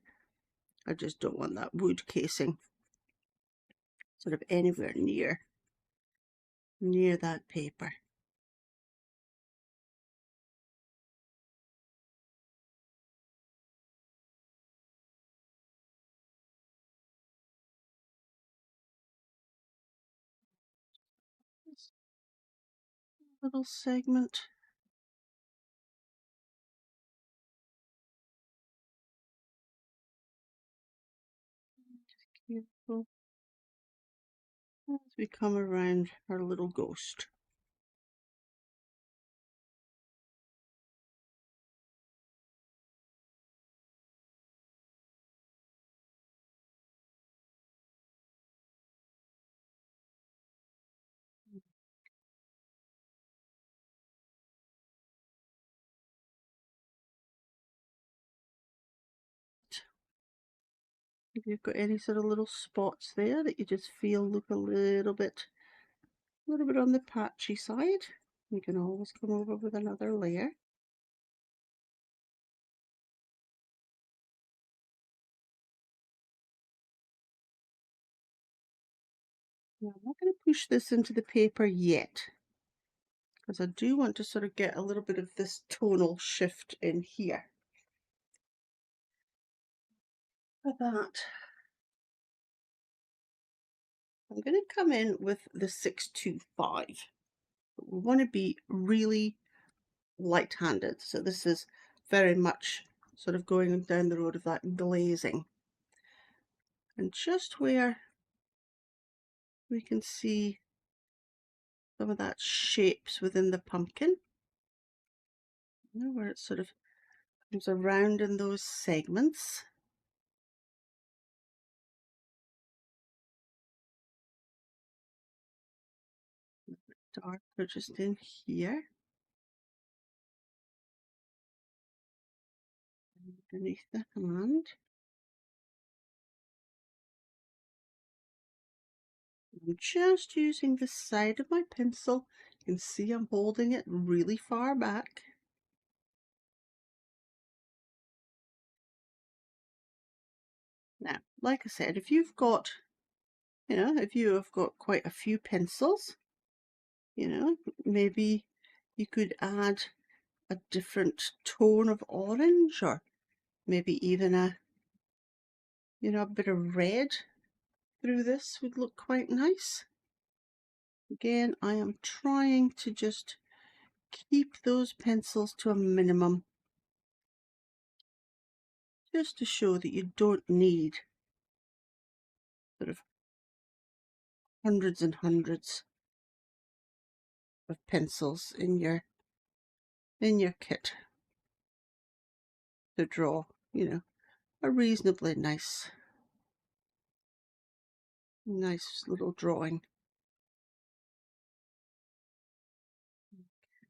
Speaker 1: I just don't want that wood casing sort of anywhere near that paper. This little segment. Careful as we come around our little ghost. If you've got any sort of little spots there that you just feel look a little bit on the patchy side, you can always come over with another layer. Now, I'm not going to push this into the paper yet, because I do want to sort of get a little bit of this tonal shift in here. For that, I'm going to come in with the 625. We want to be really light-handed, so this is very much sort of going down the road of that glazing. And just where we can see some of that shapes within the pumpkin, you know, where it sort of comes around in those segments. Darker just in here, underneath the hand. I'm just using the side of my pencil. You can see I'm holding it really far back. Now, like I said, if you've got, if you have got quite a few pencils, maybe you could add a different tone of orange, or maybe even a bit of red through this would look quite nice. Again, I am trying to just keep those pencils to a minimum, just to show that you don't need sort of hundreds and hundreds of pencils in your kit to draw, a reasonably nice little drawing.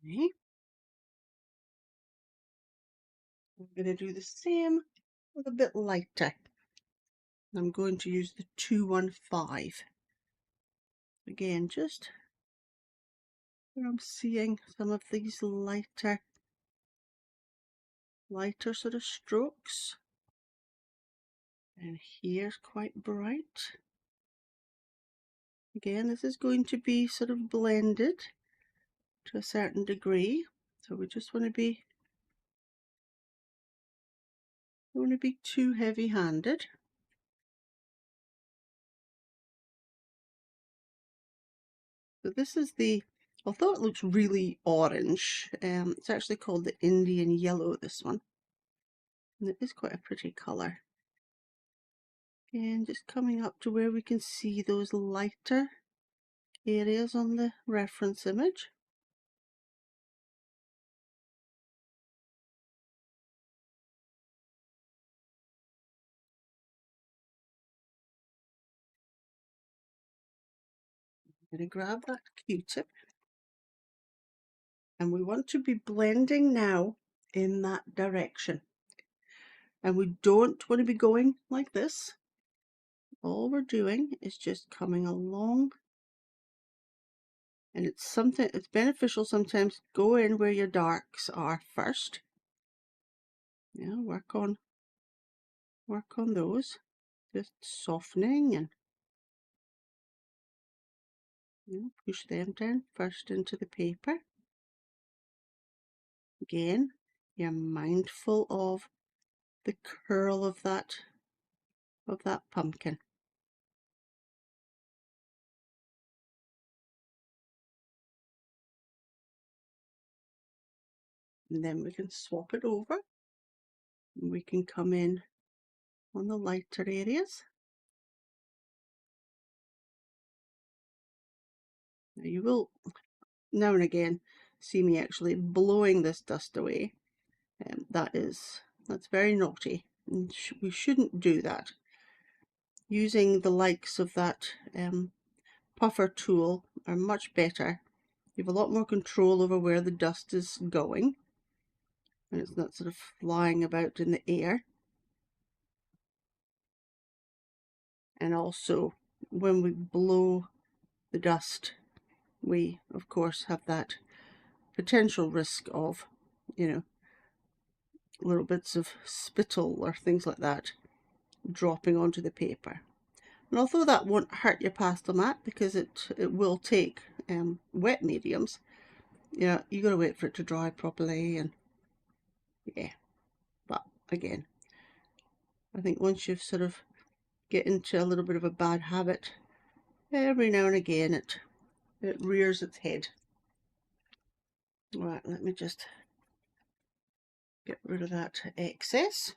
Speaker 1: Okay. I'm going to do the same with a bit lighter. I'm going to use the 215. Again, just where I'm seeing some of these lighter sort of strokes. And here's quite bright. Again, this is going to be sort of blended to a certain degree. So we just want to be, don't want to be too heavy-handed. So this is although it looks really orange, it's actually called the Indian yellow, this one. And it is quite a pretty colour. Again, just coming up to where we can see those lighter areas on the reference image. I'm going to grab that Q-tip. And we want to be blending now in that direction. And we don't want to be going like this. All we're doing is just coming along. And it's beneficial sometimes to go in where your darks are first. Yeah, work on those. Just softening and push them down first into the paper. Again, you're mindful of the curl of that pumpkin. And then we can swap it over. And we can come in on the lighter areas. Now you will now and again see me actually blowing this dust away. That's very naughty, and we shouldn't do that. Using the likes of that puffer tool are much better. You have a lot more control over where the dust is going, and it's not sort of flying about in the air. And also, when we blow the dust, we of course have that potential risk of, little bits of spittle or things like that dropping onto the paper. And although that won't hurt your pastel mat because it will take wet mediums, yeah, you got to wait for it to dry properly, and yeah. But again, I think once you've sort of get into a little bit of a bad habit, every now and again it rears its head. Right, let me just get rid of that excess.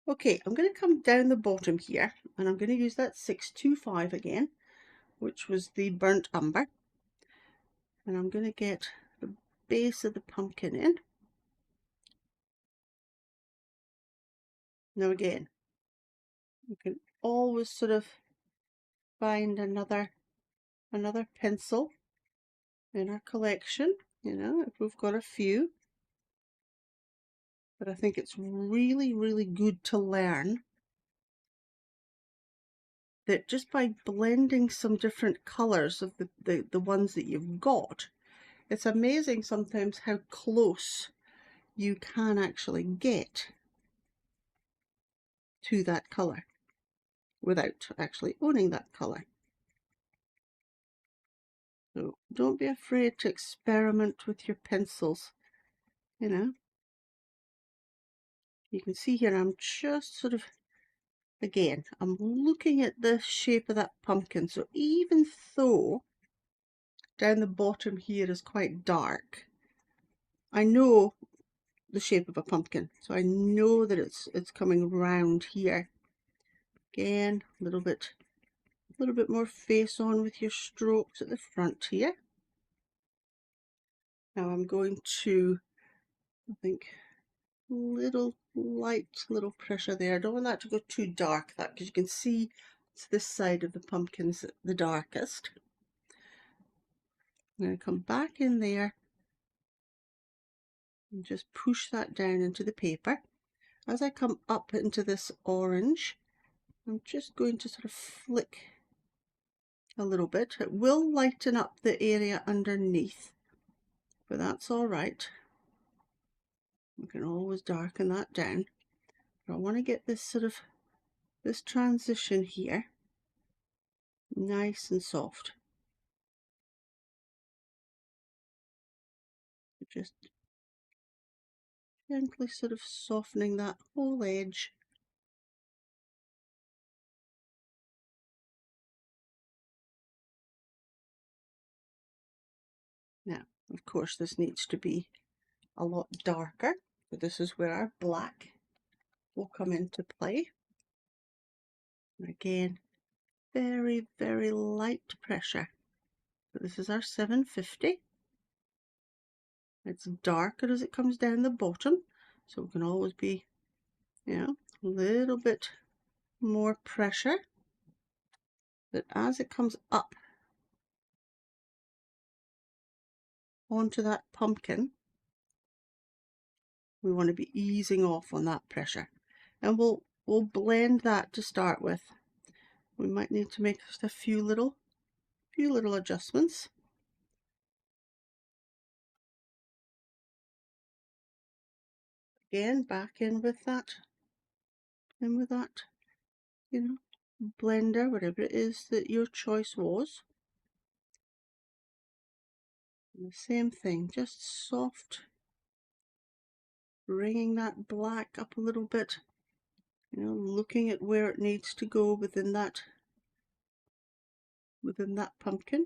Speaker 1: Okay, I'm going to come down the bottom here, and I'm going to use that 625 again, which was the burnt umber. And I'm going to get the base of the pumpkin in. Now again, you can always sort of find another pencil in our collection, you know, if we've got a few. But I think it's really, really good to learn that just by blending some different colours of the ones that you've got, it's amazing sometimes how close you can actually get to that colour without actually owning that colour. So don't be afraid to experiment with your pencils, you know. You can see here I'm just sort of, again, I'm looking at the shape of that pumpkin. So even though down the bottom here is quite dark, I know the shape of a pumpkin. So I know that it's coming round here. Again, a little bit more face on with your strokes at the front here. Now I'm going to, I think, little light little pressure there. I don't want that to go too dark, that, because you can see it's this side of the pumpkin's the darkest. I'm going to come back in there and just push that down into the paper. As I come up into this orange, I'm just going to sort of flick a little bit. It will lighten up the area underneath, but that's all right. We can always darken that down. But I want to get this sort of, this transition here nice and soft. Just gently sort of softening that whole edge. Now, of course, this needs to be a lot darker, but this is where our black will come into play. And again, very, very light pressure. But this is our 750. It's darker as it comes down the bottom, so it can always be, you know, a little bit more pressure. But as it comes up onto that pumpkin, we want to be easing off on that pressure. And we'll blend that to start with. We might need to make just a few little adjustments. Again, back in with that, you know, blender, whatever it is that your choice was. And the same thing, just soft, bringing that black up a little bit, you know, looking at where it needs to go within that pumpkin.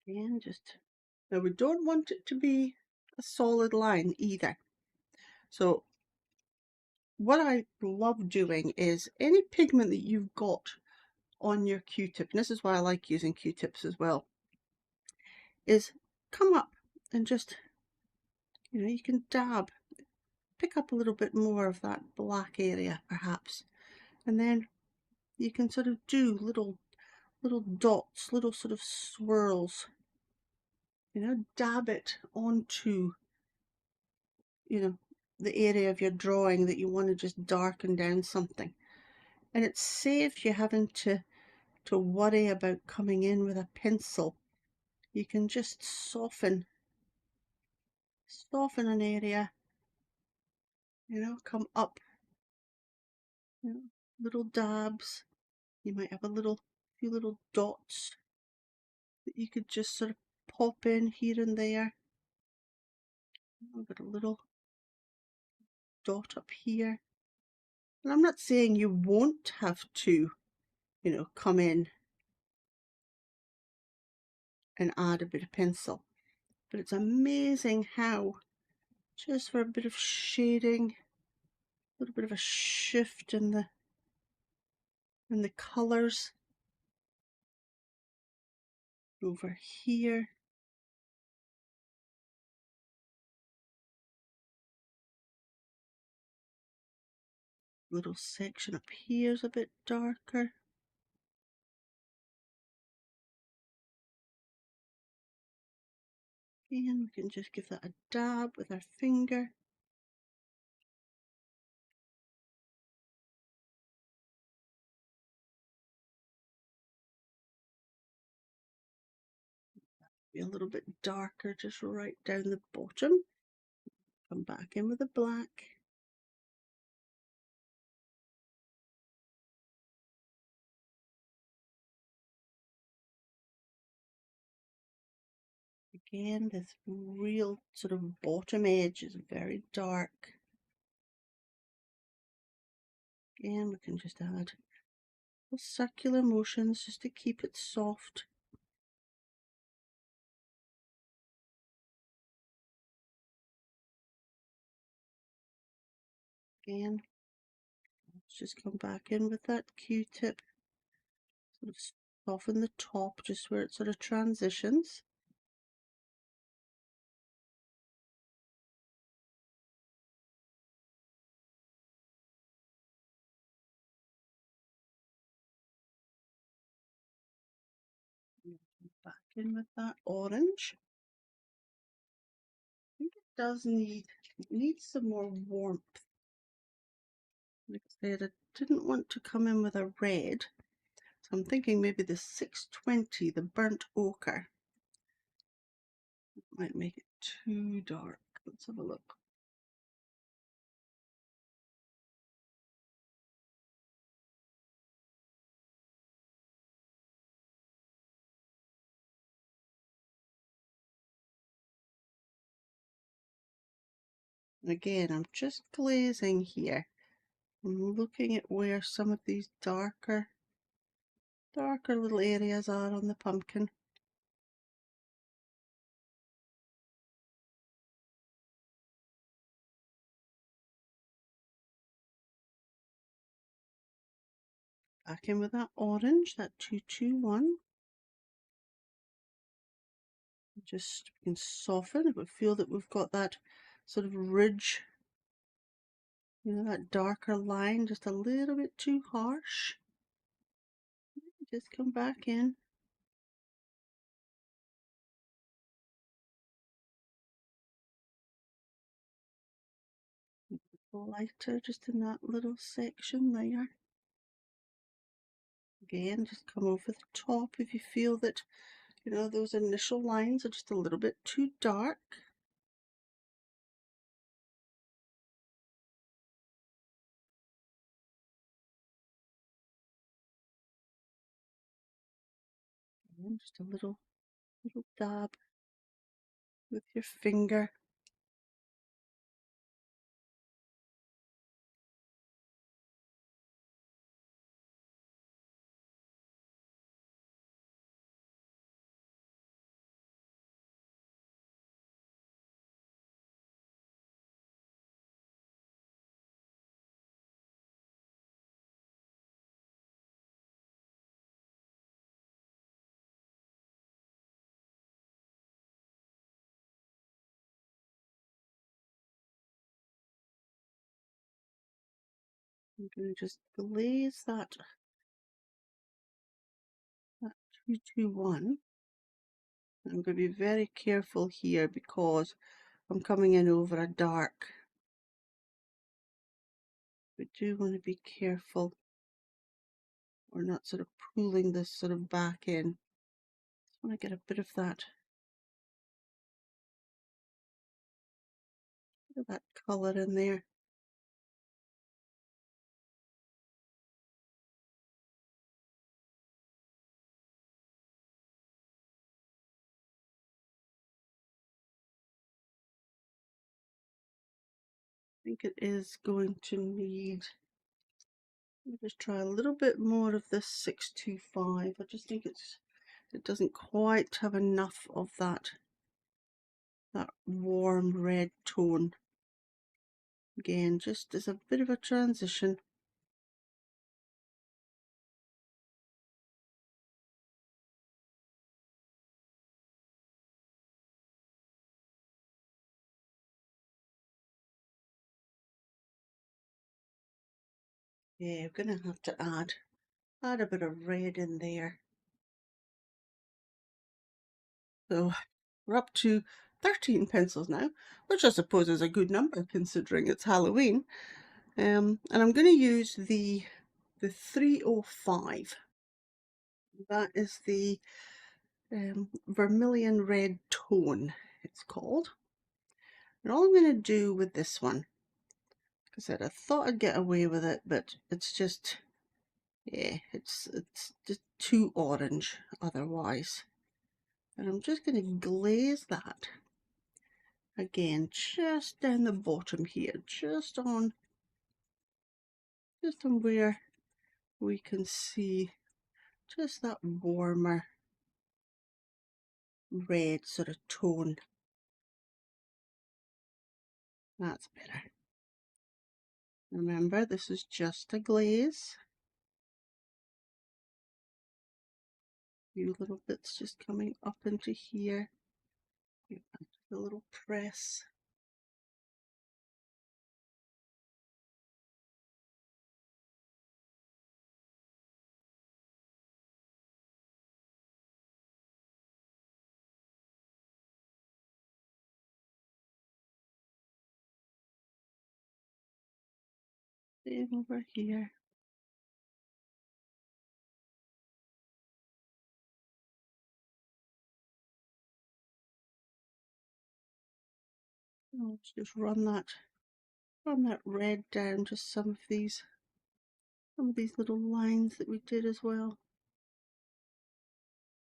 Speaker 1: Again, just, now we don't want it to be a solid line either. So what I love doing is any pigment that you've got on your Q-tip, and this is why I like using Q-tips as well, is come up and just, you know, you can dab, pick up a little bit more of that black area perhaps, and then you can sort of do little dots, little sort of swirls, you know, dab it onto, you know, the area of your drawing that you want to just darken down something. And it saves you having to worry about coming in with a pencil. You can just soften an area, come up, little dabs. You might have a few little dots that you could just sort of pop in here and there. I've got a little dot up here. And I'm not saying you won't have to, come in and add a bit of pencil. But it's amazing how, just for a bit of shading, a little bit of a shift in the colours over here. Little section up here is a bit darker. And we can just give that a dab with our finger. Be a little bit darker just right down the bottom. Come back in with the black. Again, this real sort of bottom edge is very dark. Again, we can just add circular motions just to keep it soft. Again, let's just come back in with that Q-tip, sort of soften the top just where it sort of transitions. Back in with that orange. I think it does needs some more warmth. Like I said, I didn't want to come in with a red, so I'm thinking maybe the 620, the burnt ochre, might make it too dark. Let's have a look. And again, I'm just glazing here. I'm looking at where some of these darker little areas are on the pumpkin. Back in with that orange, that 221. Just we can soften if we feel that we've got that sort of ridge, that darker line just a little bit too harsh. Just come back in. Lighter just in that little section there. Again, just come over the top if you feel that, those initial lines are just a little bit too dark. And just a little dab with your finger. I'm going to just glaze that 221. I'm going to be very careful here because I'm coming in over a dark We do want to be careful we're not sort of pulling this sort of back in. I want to get a bit of that colour in there. I think it is going to need, let me just try a little bit more of this 625. I just think it doesn't quite have enough of that warm red tone. Again, just as a bit of a transition. Yeah, I'm gonna have to add a bit of red in there. So we're up to 13 pencils now, which I suppose is a good number considering it's Halloween. And I'm going to use the 305. That is the vermilion red tone, it's called. And all I'm going to do with this one, because I thought I'd get away with it, but it's just, yeah, it's just too orange otherwise. And I'm just going to glaze that again, just down the bottom here, just on where we can see just that warmer red sort of tone. That's better. Remember, this is just a glaze. A few little bits just coming up into here. A little press. Same over here. Let's just run that red down to some of these little lines that we did as well.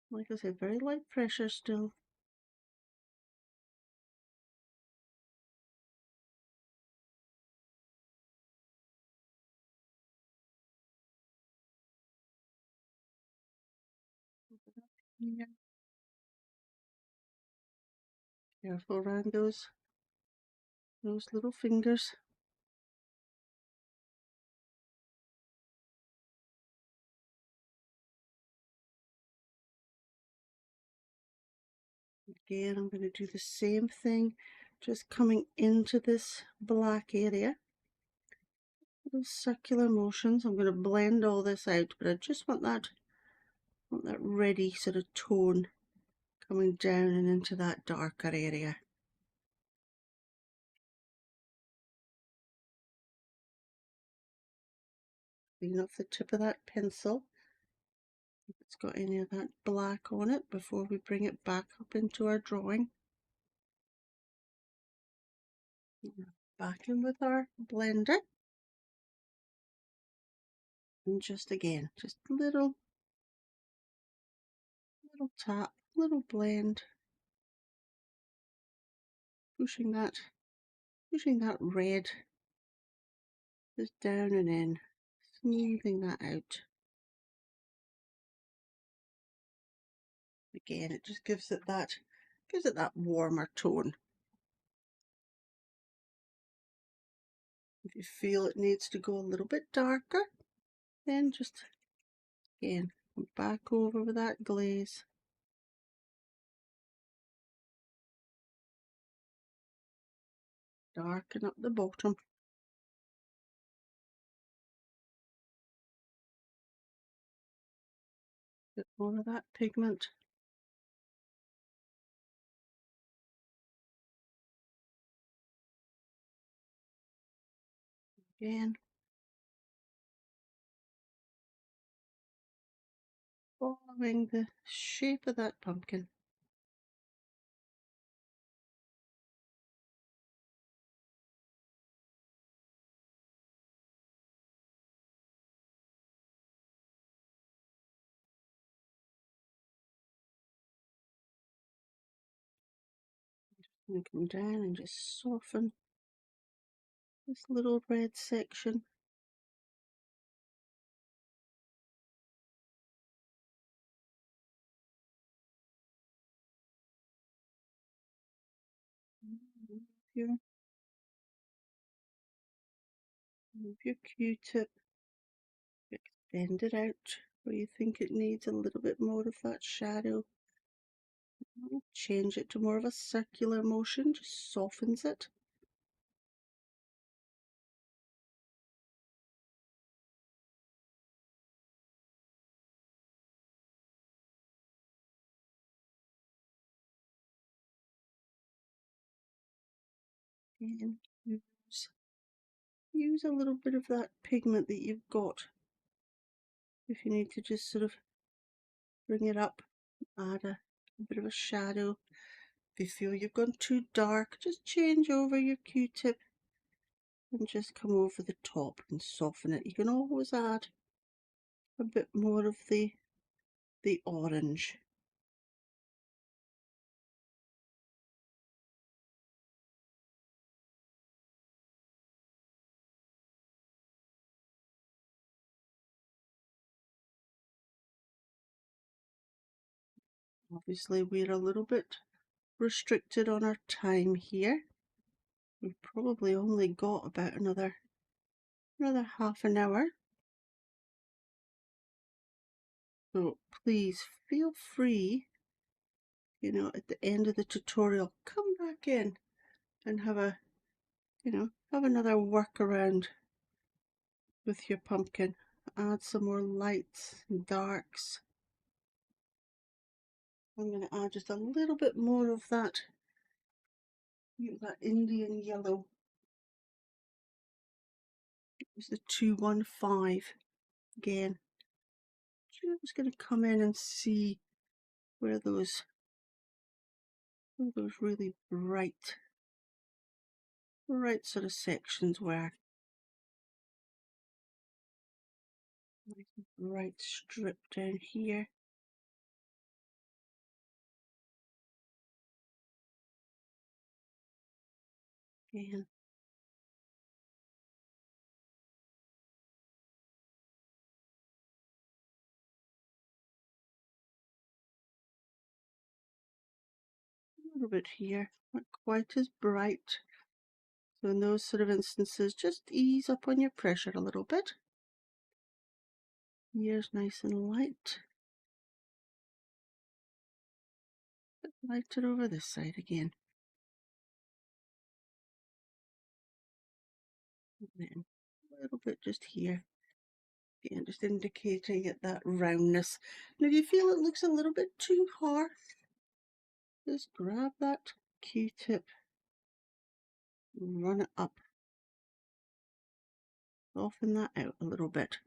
Speaker 1: Like I said, very light pressure still. Yeah. Careful around those little fingers. Again, I'm going to do the same thing, just coming into this black area. Little circular motions. I'm going to blend all this out, but I just want that reddy sort of tone coming down and into that darker area. Clean off the tip of that pencil if it's got any of that black on it before we bring it back up into our drawing. Back in with our blender. And just again, just little tap, little blend, pushing that red just down and in, smoothing that out. Again, it just gives it that warmer tone. If you feel it needs to go a little bit darker, then just again come back over with that glaze. Darken up the bottom. Bit more of that pigment. Again, following the shape of that pumpkin. And come down and just soften this little red section. Move your Q-tip, extend it out where you think it needs a little bit more of that shadow. Change it to more of a circular motion, just softens it. And use a little bit of that pigment that you've got. If you need to just sort of bring it up, add a bit of a shadow. If you feel you've gone too dark, just change over your Q-tip and just come over the top and soften it. You can always add a bit more of the orange. Obviously, we're a little bit restricted on our time here. We've probably only got about another half an hour. So please feel free, at the end of the tutorial, come back in and have another workaround with your pumpkin. Add some more lights and darks. I'm going to add just a little bit more of that Indian yellow. It's the 215 again. Just going to come in and see where those really bright sort of sections were. Bright strip down here. Again. A little bit here, not quite as bright. So in those sort of instances, just ease up on your pressure a little bit. Here's nice and light. A bit lighter over this side again. And then a little bit just here. Again, just indicating it that roundness. And if you feel it looks a little bit too harsh, just grab that Q-tip, run it up, soften that out a little bit.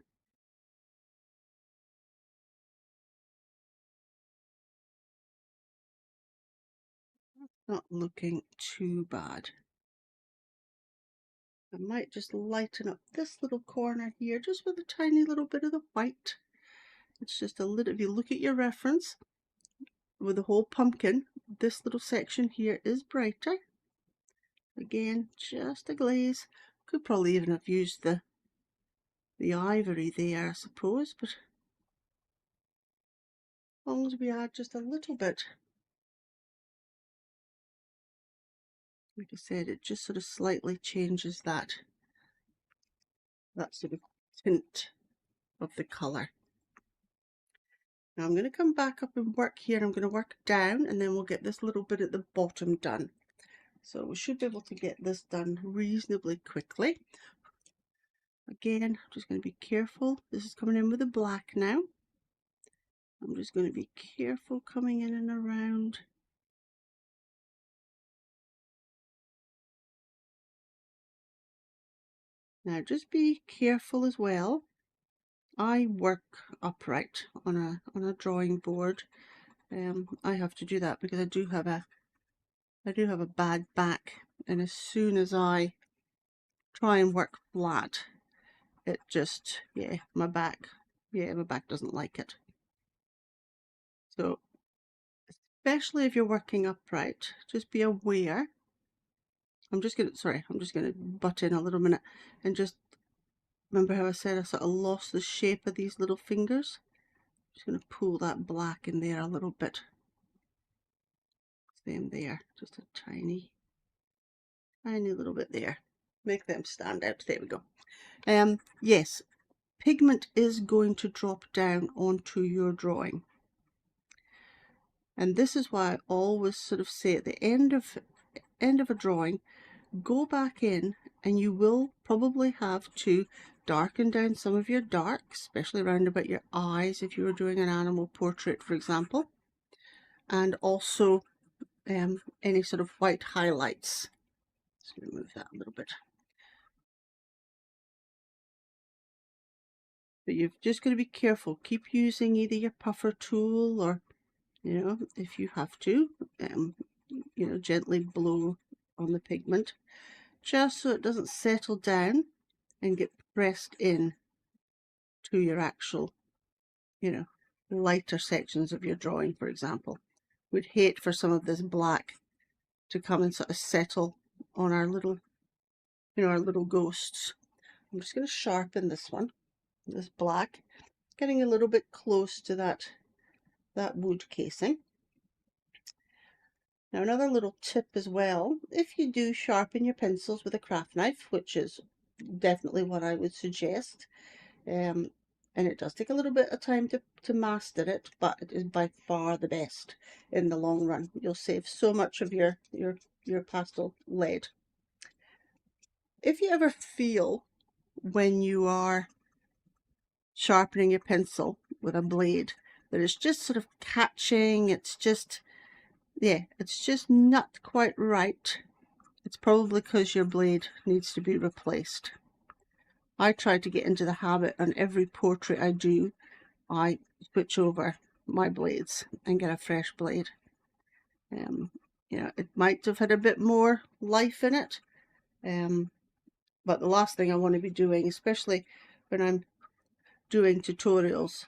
Speaker 1: Not looking too bad. I might just lighten up this little corner here just with a tiny little bit of the white. It's just a little, if you look at your reference with the whole pumpkin, this little section here is brighter. Again, just a glaze. Could probably even have used the ivory there, I suppose, but as long as we add just a little bit. Like I said, it just sort of slightly changes that sort of tint of the colour. Now I'm going to come back up and work here. I'm going to work down and then we'll get this little bit at the bottom done. So we should be able to get this done reasonably quickly. Again, I'm just going to be careful. This is coming in with the black now. I'm just going to be careful coming in and around. Now just be careful as well I work upright on a drawing board. I have to do that because I do have a bad back, and as soon as I try and work flat, it just, my back doesn't like it. So especially if you're working upright, just be aware. I'm just gonna butt in a little minute and just remember how I said I sort of lost the shape of these little fingers. Just gonna pull that black in there a little bit. Same there, just a tiny little bit there. Make them stand out. There we go. Yes, pigment is going to drop down onto your drawing. And this is why I always sort of say at the end of a drawing, go back in, and you will probably have to darken down some of your darks, especially around about your eyes if you were doing an animal portrait, for example, and also any sort of white highlights. Just going to move that a little bit. But you've just got to be careful. Keep using either your puffer tool or, if you have to, gently blow on the pigment, just so it doesn't settle down and get pressed in to your actual, lighter sections of your drawing, for example. We'd hate for some of this black to come and sort of settle on our little, our little ghosts. I'm just going to sharpen this one, this black, getting a little bit close to that wood casing. Now another little tip as well, if you do sharpen your pencils with a craft knife, which is definitely what I would suggest, and it does take a little bit of time to master it, but it is by far the best in the long run. You'll save so much of your pastel lead. If you ever feel when you are sharpening your pencil with a blade that it's just sort of catching, it's just not quite right, it's probably because your blade needs to be replaced. I try to get into the habit on every portrait I do, I switch over my blades and get a fresh blade. It might have had a bit more life in it, but the last thing I want to be doing, especially when I'm doing tutorials,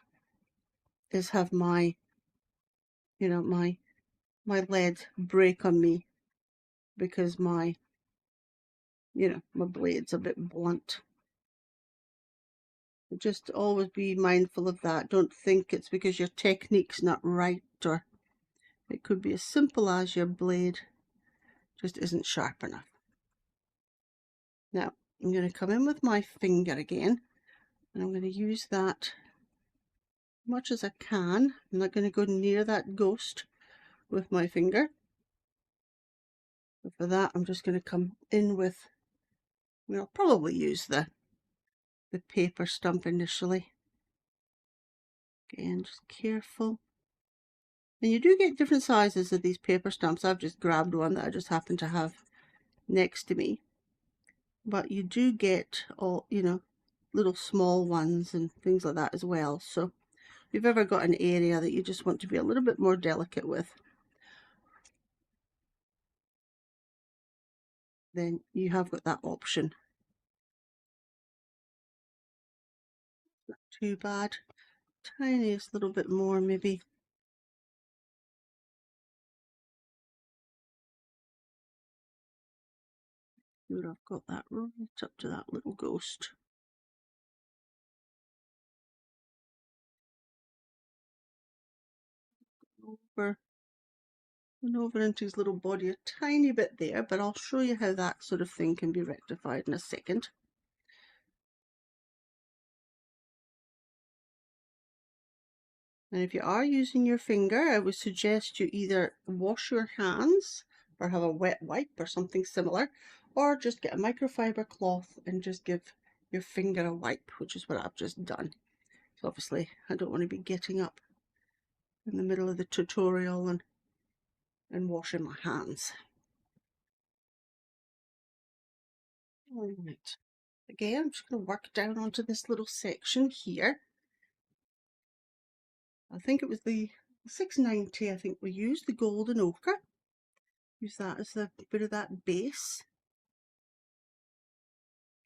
Speaker 1: is have my lead break on me because my blade's a bit blunt. Just always be mindful of that. Don't think it's because your technique's not right, or it could be as simple as your blade just isn't sharp enough. Now I'm going to come in with my finger again, and I'm going to use that as much as I can. I'm not going to go near that ghost with my finger. But for that, I'm just going to come in with, I'll probably use the paper stump initially. Again, just careful. And you do get different sizes of these paper stumps. I've just grabbed one that I just happen to have next to me. But you do get all, little small ones and things like that as well. So if you've ever got an area that you just want to be a little bit more delicate with, then you have got that option. Not too bad. Tiniest little bit more maybe. Sure, I've got that right up to that little ghost. Over and over into his little body a tiny bit there, but I'll show you how that sort of thing can be rectified in a second. And if you are using your finger, I would suggest you either wash your hands or have a wet wipe or something similar, or just get a microfiber cloth and just give your finger a wipe, which is what I've just done. So obviously I don't want to be getting up in the middle of the tutorial and washing my hands. All right. Again, I'm just going to work down onto this little section here. I think it was the 690, I think we used the golden ochre. Use that as a bit of that base.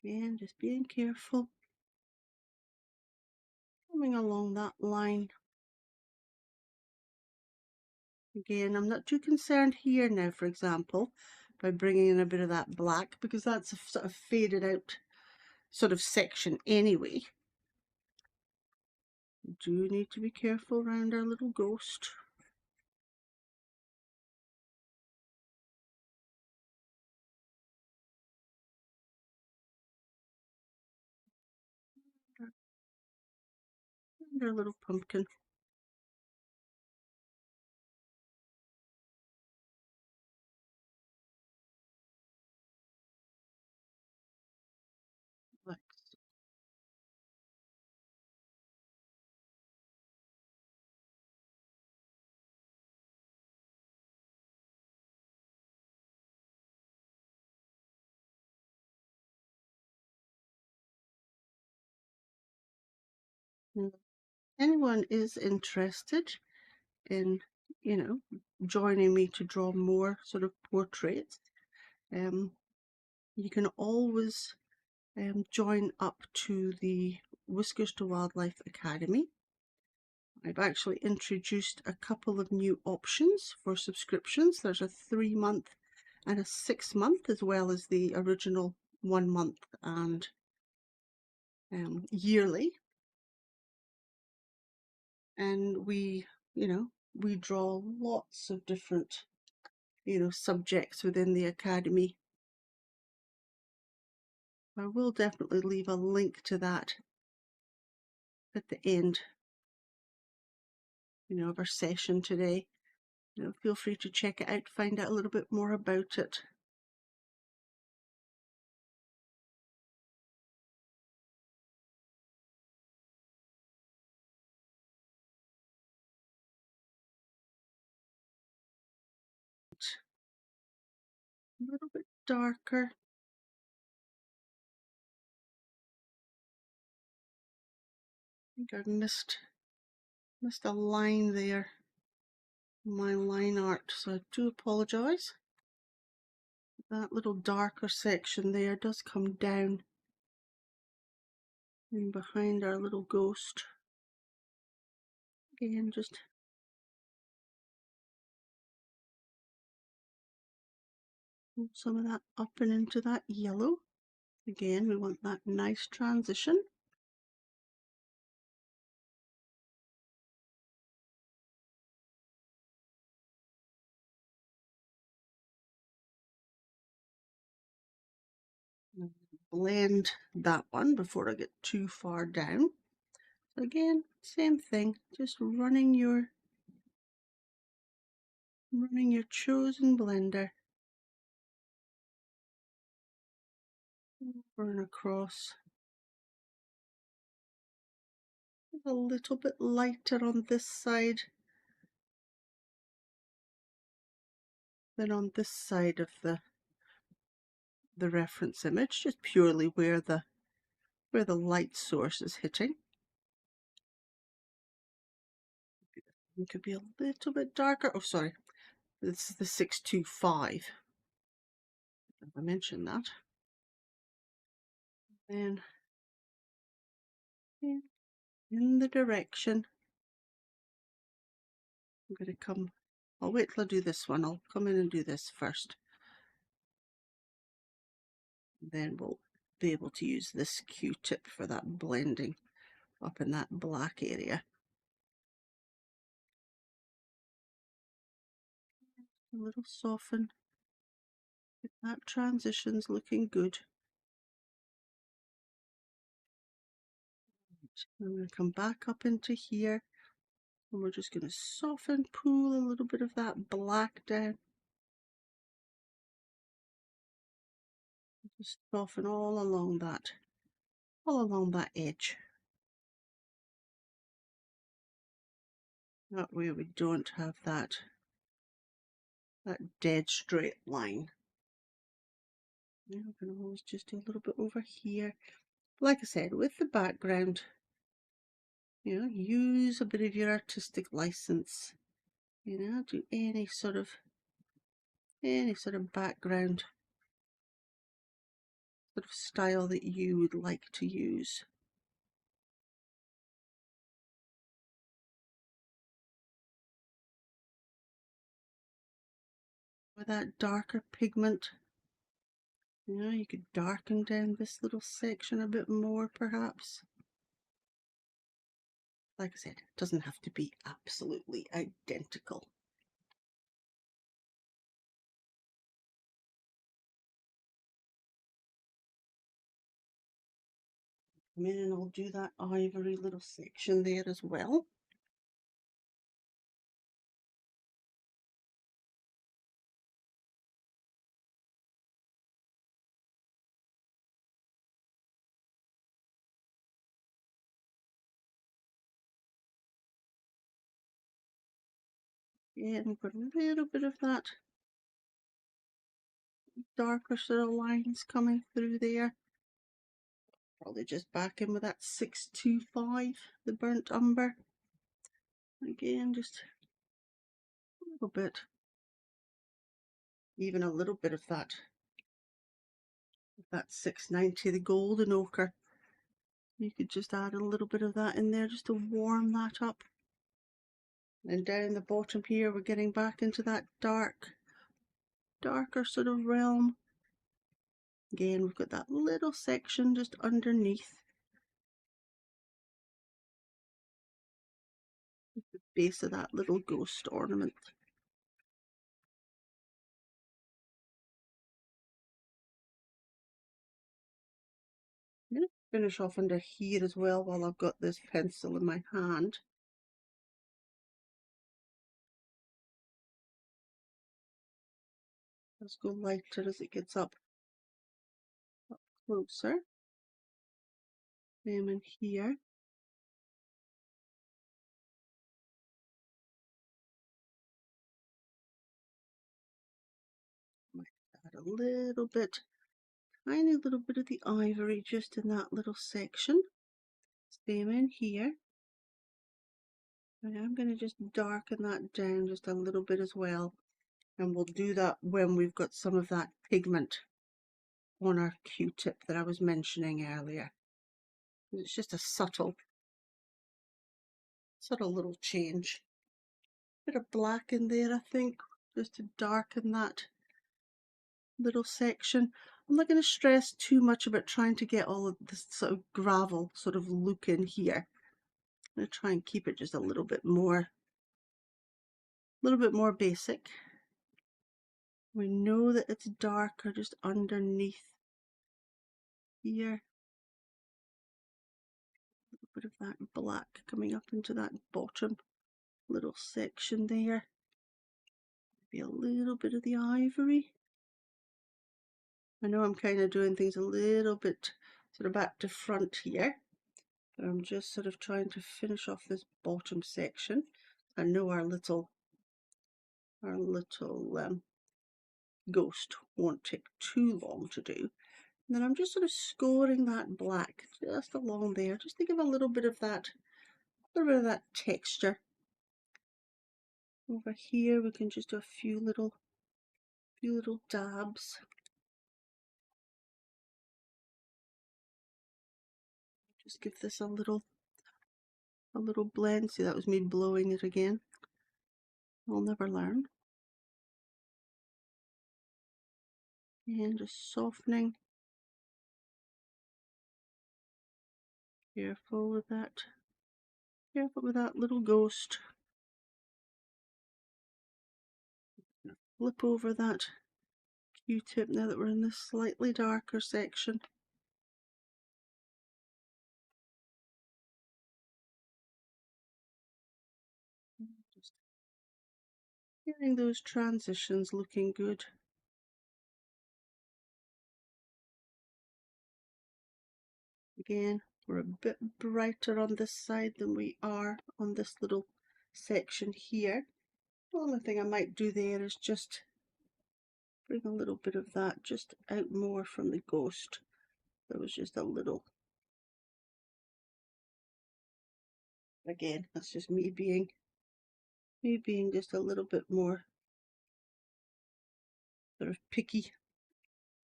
Speaker 1: Again, just being careful. Coming along that line. Again, I'm not too concerned here now, for example, by bringing in a bit of that black, because that's a sort of faded out sort of section anyway. We do need to be careful around our little ghost. And our little pumpkin. Anyone is interested in, you know, joining me to draw more sort of portraits, you can always join up to the Whiskers to Wildlife Academy. I've actually introduced a couple of new options for subscriptions. There's a 3-month and a 6-month, as well as the original 1 month and yearly. And we, we draw lots of different, subjects within the academy. I will definitely leave a link to that at the end, of our session today. Feel free to check it out, find out a little bit more about it. A little bit darker. I think I've missed a line there, my line art, so I do apologise. That little darker section there does come down in behind our little ghost. Again, just pull some of that up and into that yellow. Again, we want that nice transition. Blend that one before I get too far down. So again, same thing, just running your chosen blender over and across. It's a little bit lighter on this side than on this side of the reference image, just purely where the light source is hitting. It could be a little bit darker. Oh, sorry, this is the 625. I mentioned that. Then in the direction, I'm going to come. I'll wait till I do this one. I'll come in and do this first. Then we'll be able to use this Q-tip for that blending up in that black area. A little soften. That transition's looking good. I'm going to come back up into here, and we're just going to soften, pull a little bit of that black down. Just soften all along that edge. That way we don't have that dead straight line. I'm going to always just do a little bit over here. Like I said, with the background, You know, use a bit of your artistic license. You know, do any sort of background sort of style that you would like to use. With that darker pigment, you know, you could darken down this little section a bit more perhaps. Like I said, it doesn't have to be absolutely identical. Come in and I'll do that ivory little section there as well. Yeah, and we've got a little bit of that darker sort of lines coming through there. Probably just back in with that 625, the burnt umber. Again, just a little bit, even a little bit of that 690, the golden ochre. You could just add a little bit of that in there just to warm that up. And down the bottom here, we're getting back into that darker sort of realm. Again, we've got that little section just underneath the base of that little ghost ornament. I'm going to finish off under here as well while I've got this pencil in my hand. Let's go lighter as it gets up closer. Same in here. Might add a little bit, tiny little bit of the ivory just in that little section. Same in here. And I'm going to just darken that down just a little bit as well. And we'll do that when we've got some of that pigment on our Q-tip that I was mentioning earlier. It's just a subtle little change. Bit of black in there, I think, just to darken that little section. I'm not going to stress too much about trying to get all of this sort of gravel sort of look in here. I'm going to try and keep it just a little bit more basic. We know that it's darker just underneath here. A little bit of that black coming up into that bottom little section there. Maybe a little bit of the ivory. I know I'm kind of doing things a little bit sort of back to front here. But I'm just sort of trying to finish off this bottom section. I know our little ghost won't take too long to do. And then I'm just sort of scoring that black just along there, just to give a little bit of that texture. Over here we can just do a few little dabs. Just give this a little blend. See, that was me blowing it again. I'll never learn. And just softening. Careful with that. Careful with that little ghost. Flip over that Q-tip now that we're in this slightly darker section. Just getting those transitions looking good. Again, we're a bit brighter on this side than we are on this little section here. The only thing I might do there is just bring a little bit of that just out more from the ghost. There was just a little Again, that's just me being just a little bit more sort of picky.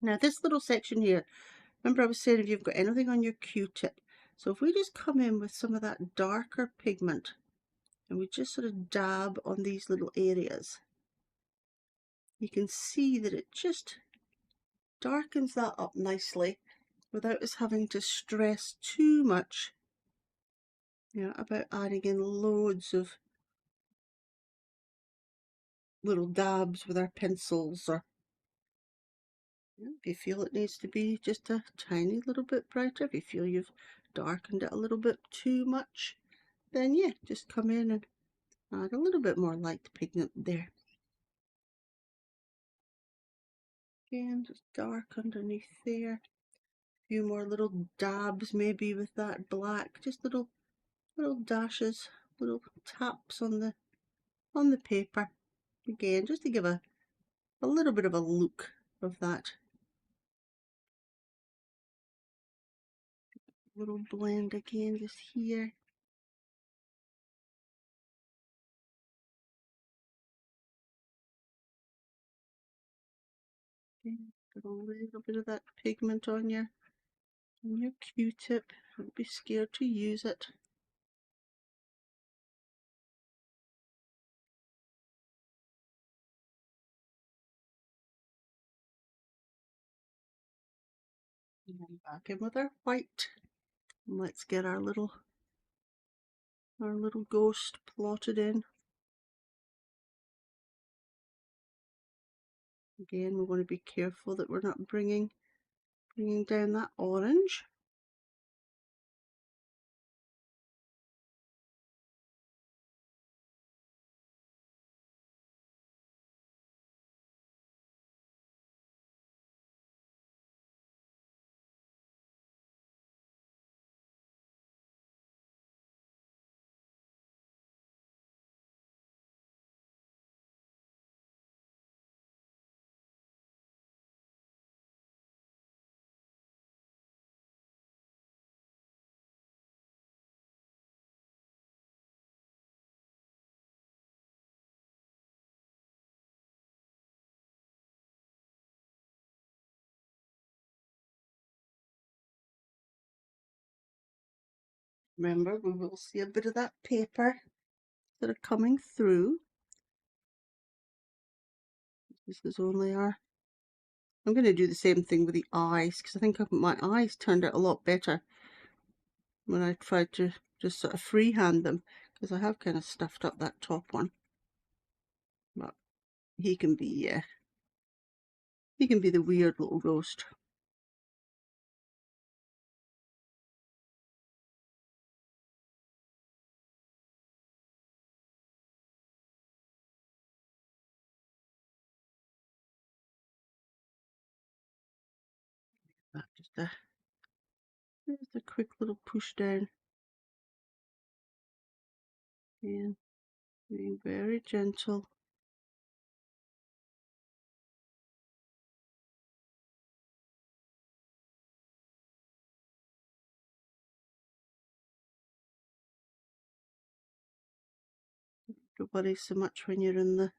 Speaker 1: Now this little section here, remember I was saying if you've got anything on your Q-tip, so if we just come in with some of that darker pigment and we just sort of dab on these little areas, you can see that it just darkens that up nicely without us having to stress too much, about adding in loads of little dabs with our pencils, or if you feel it needs to be just a tiny little bit brighter, if you feel you've darkened it a little bit too much, then yeah, just come in and add a little bit more light pigment there. Again, just dark underneath there. A few more little dabs maybe with that black, just little dashes, little taps on the paper. Again, just to give a little bit of a look of that little blend again, just here. Got a little bit of that pigment on your Q-tip. Don't be scared to use it. And then back in with our white. And let's get our little ghost plotted in. Again, we want to be careful that we're not bringing down that orange. Remember, we will see a bit of that paper that are coming through. This is only our... I'm going to do the same thing with the eyes, because I think my eyes turned out a lot better when I tried to just sort of freehand them, because I have kind of stuffed up that top one. But he can be the weird little ghost. Just a quick little push down, and being very gentle. Don't worry so much when you're in the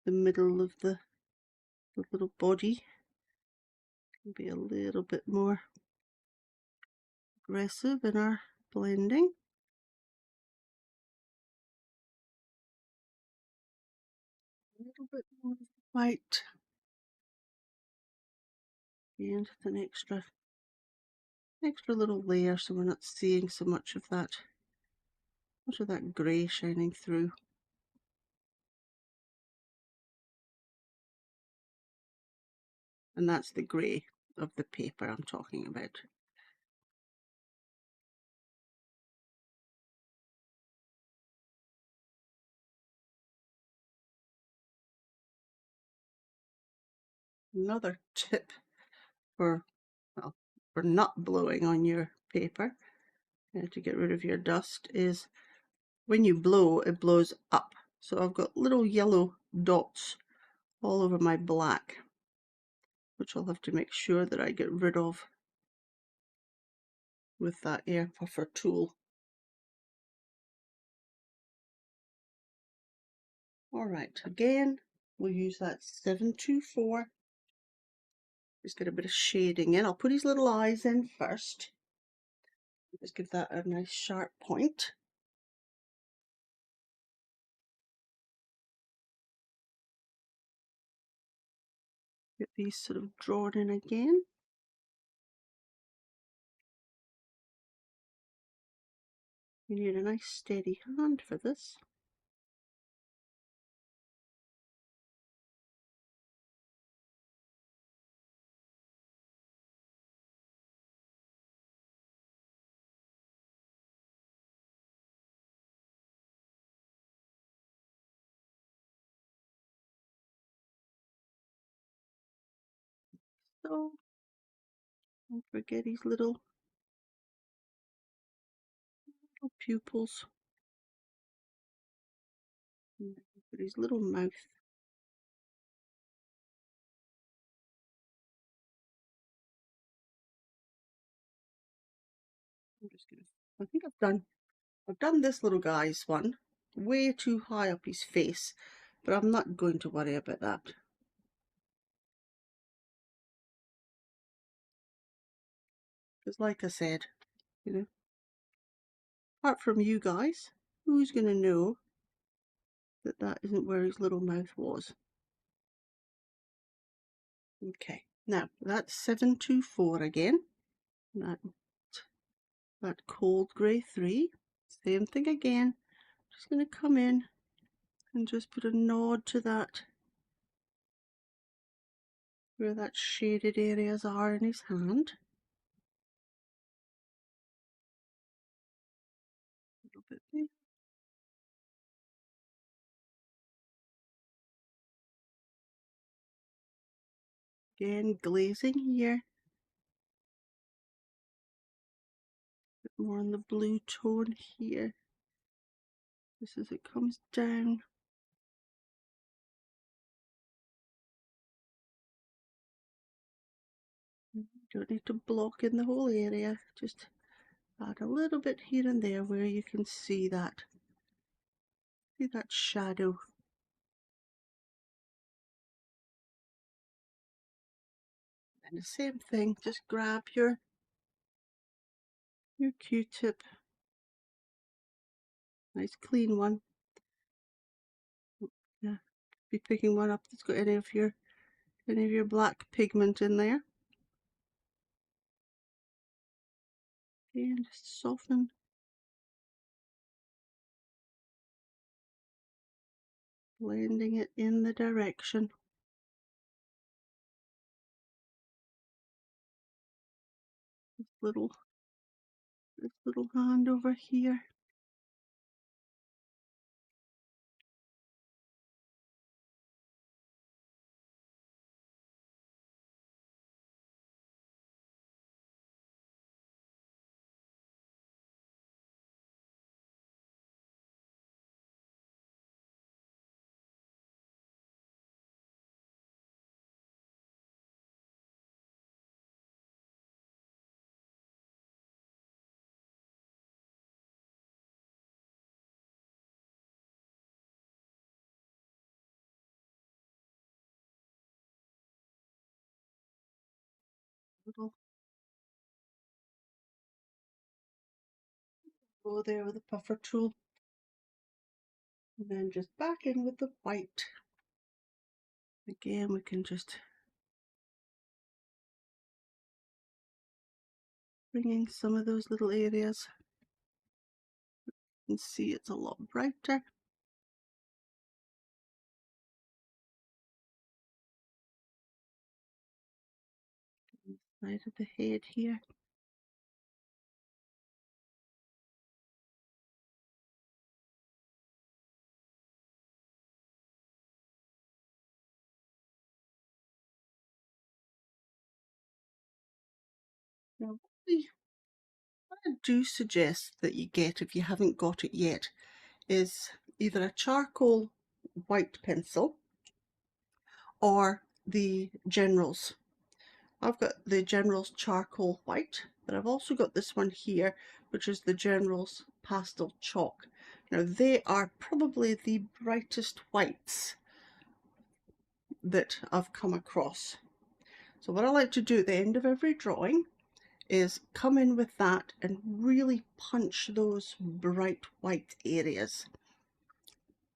Speaker 1: middle of the little body. Can be a little bit more aggressive in our blending. A little bit more white, and an extra little layer, so we're not seeing so much of that grey shining through. And that's the grey of the paper I'm talking about. Another tip for not blowing on your paper to get rid of your dust is when you blow, it blows up. So I've got little yellow dots all over my black, which I'll have to make sure that I get rid of with that air puffer tool. All right, again, we'll use that 724. Just get a bit of shading in. I'll put his little eyes in first. Just give that a nice sharp point. Get these sort of drawn in again. You need a nice steady hand for this. So, don't forget his little pupils. Put his little mouth. I'm just gonna. I think I've done this little guy's one way too high up his face, but I'm not going to worry about that. Because like I said, you know, apart from you guys, who's going to know that that isn't where his little mouth was? Okay, now that's 724 again. That cold grey 3. Same thing again. Just going to come in and just put a nod to that, where that shaded areas are in his hand. A little bit there. Again, glazing here. A bit more on the blue tone here. Just as it comes down. You don't need to block in the whole area. Just add a little bit here and there where you can see that shadow. And the same thing, just grab your Q-tip, nice clean one. Yeah, be picking one up that's got any of your black pigment in there. And just soften. Blending it in the direction. This little hand over here. Little go there with the puffer tool. And then just back in with the white. Again, we can just bring in some of those little areas. You can see it's a lot brighter. Side of the head here. Now, what I do suggest that you get, if you haven't got it yet, is either a charcoal white pencil or the Generals. I've got the Generals charcoal white, but I've also got this one here, which is the Generals pastel chalk. Now they are probably the brightest whites that I've come across. So what I like to do at the end of every drawing is come in with that and really punch those bright white areas.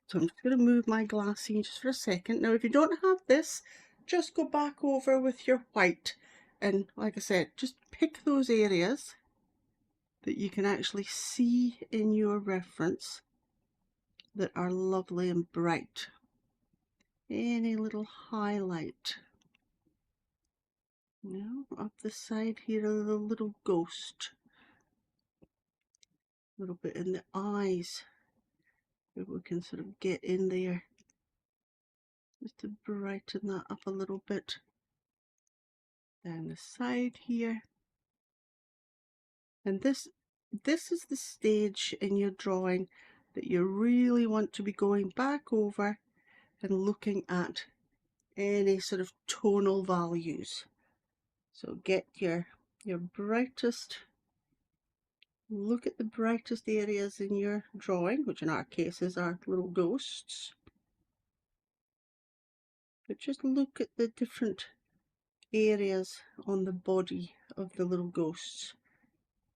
Speaker 1: So I'm just going to move my glassine just for a second. Now if you don't have this, just go back over with your white and, like I said, just pick those areas that you can actually see in your reference that are lovely and bright. Any little highlight. Now up the side here, a little ghost. A little bit in the eyes. If we can sort of get in there just to brighten that up a little bit. Down the side here. And this is the stage in your drawing that you really want to be going back over and looking at any sort of tonal values. So get your brightest, look at the brightest areas in your drawing, which in our cases are little ghosts. But just look at the different areas on the body of the little ghosts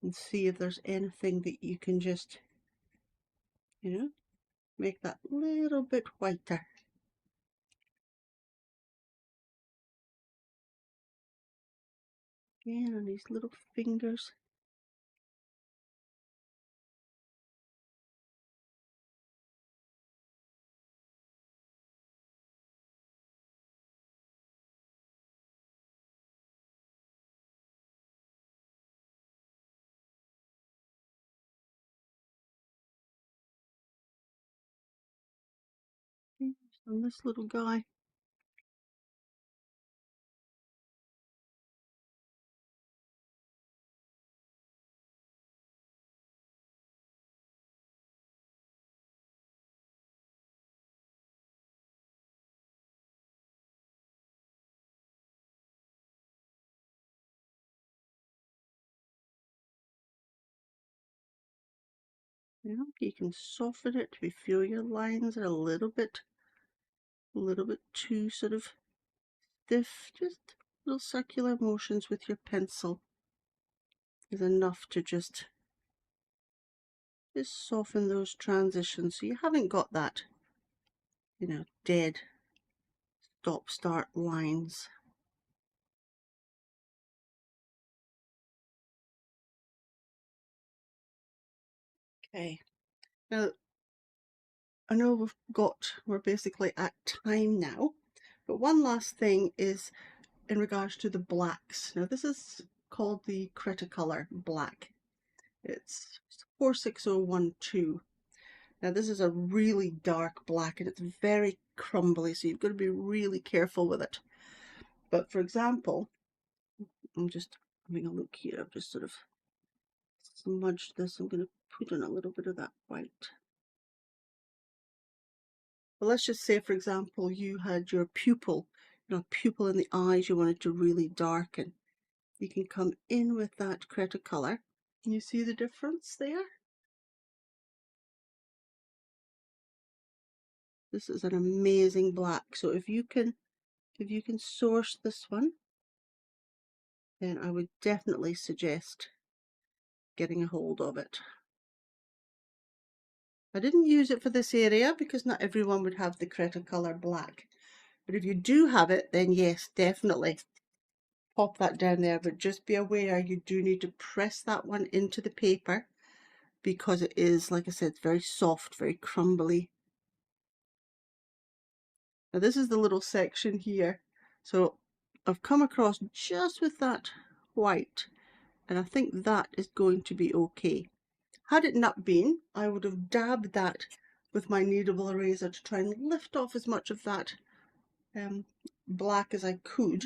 Speaker 1: and see if there's anything that you can just, make that little bit whiter. Again, on these little fingers. On this little guy. You can soften it if you feel your lines are a little bit too sort of stiff. Just little circular motions with your pencil is enough to just soften those transitions so you haven't got that, dead stop-start lines. Okay, now I know we're basically at time now, but one last thing is in regards to the blacks. Now this is called the Cretacolor black. It's 46012. Now this is a really dark black and it's very crumbly, so you've got to be really careful with it. But for example, I'm just having a look here. I've just sort of smudged this. I'm going to put in a little bit of that white. Well, let's just say, for example, you had your pupil, pupil in the eyes you wanted to really darken. You can come in with that Cretacolor. Can you see the difference there? This is an amazing black. So if you can source this one, then I would definitely suggest getting a hold of it. I didn't use it for this area because not everyone would have the Cretacolor black. But if you do have it, then yes, definitely pop that down there. But just be aware you do need to press that one into the paper because it is, like I said, very soft, very crumbly. Now this is the little section here. So I've come across just with that white, and I think that is going to be okay. Had it not been, I would have dabbed that with my kneadable eraser to try and lift off as much of that black as I could,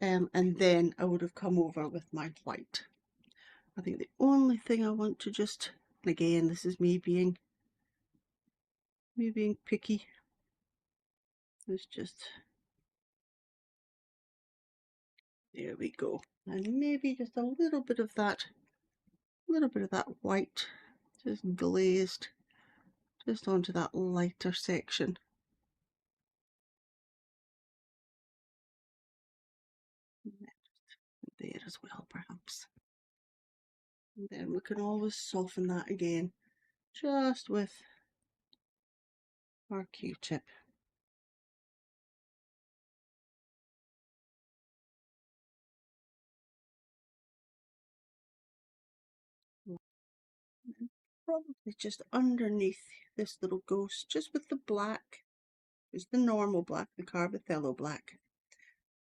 Speaker 1: and then I would have come over with my white. I think the only thing I want to just, and again, this is me being picky, is just, there we go, and maybe just a little bit of that white, just glazed just onto that lighter section. There as well, perhaps. And then we can always soften that again, just with our Q-tip. Probably just underneath this little ghost, just with the black, just the normal black, the Carbothello black.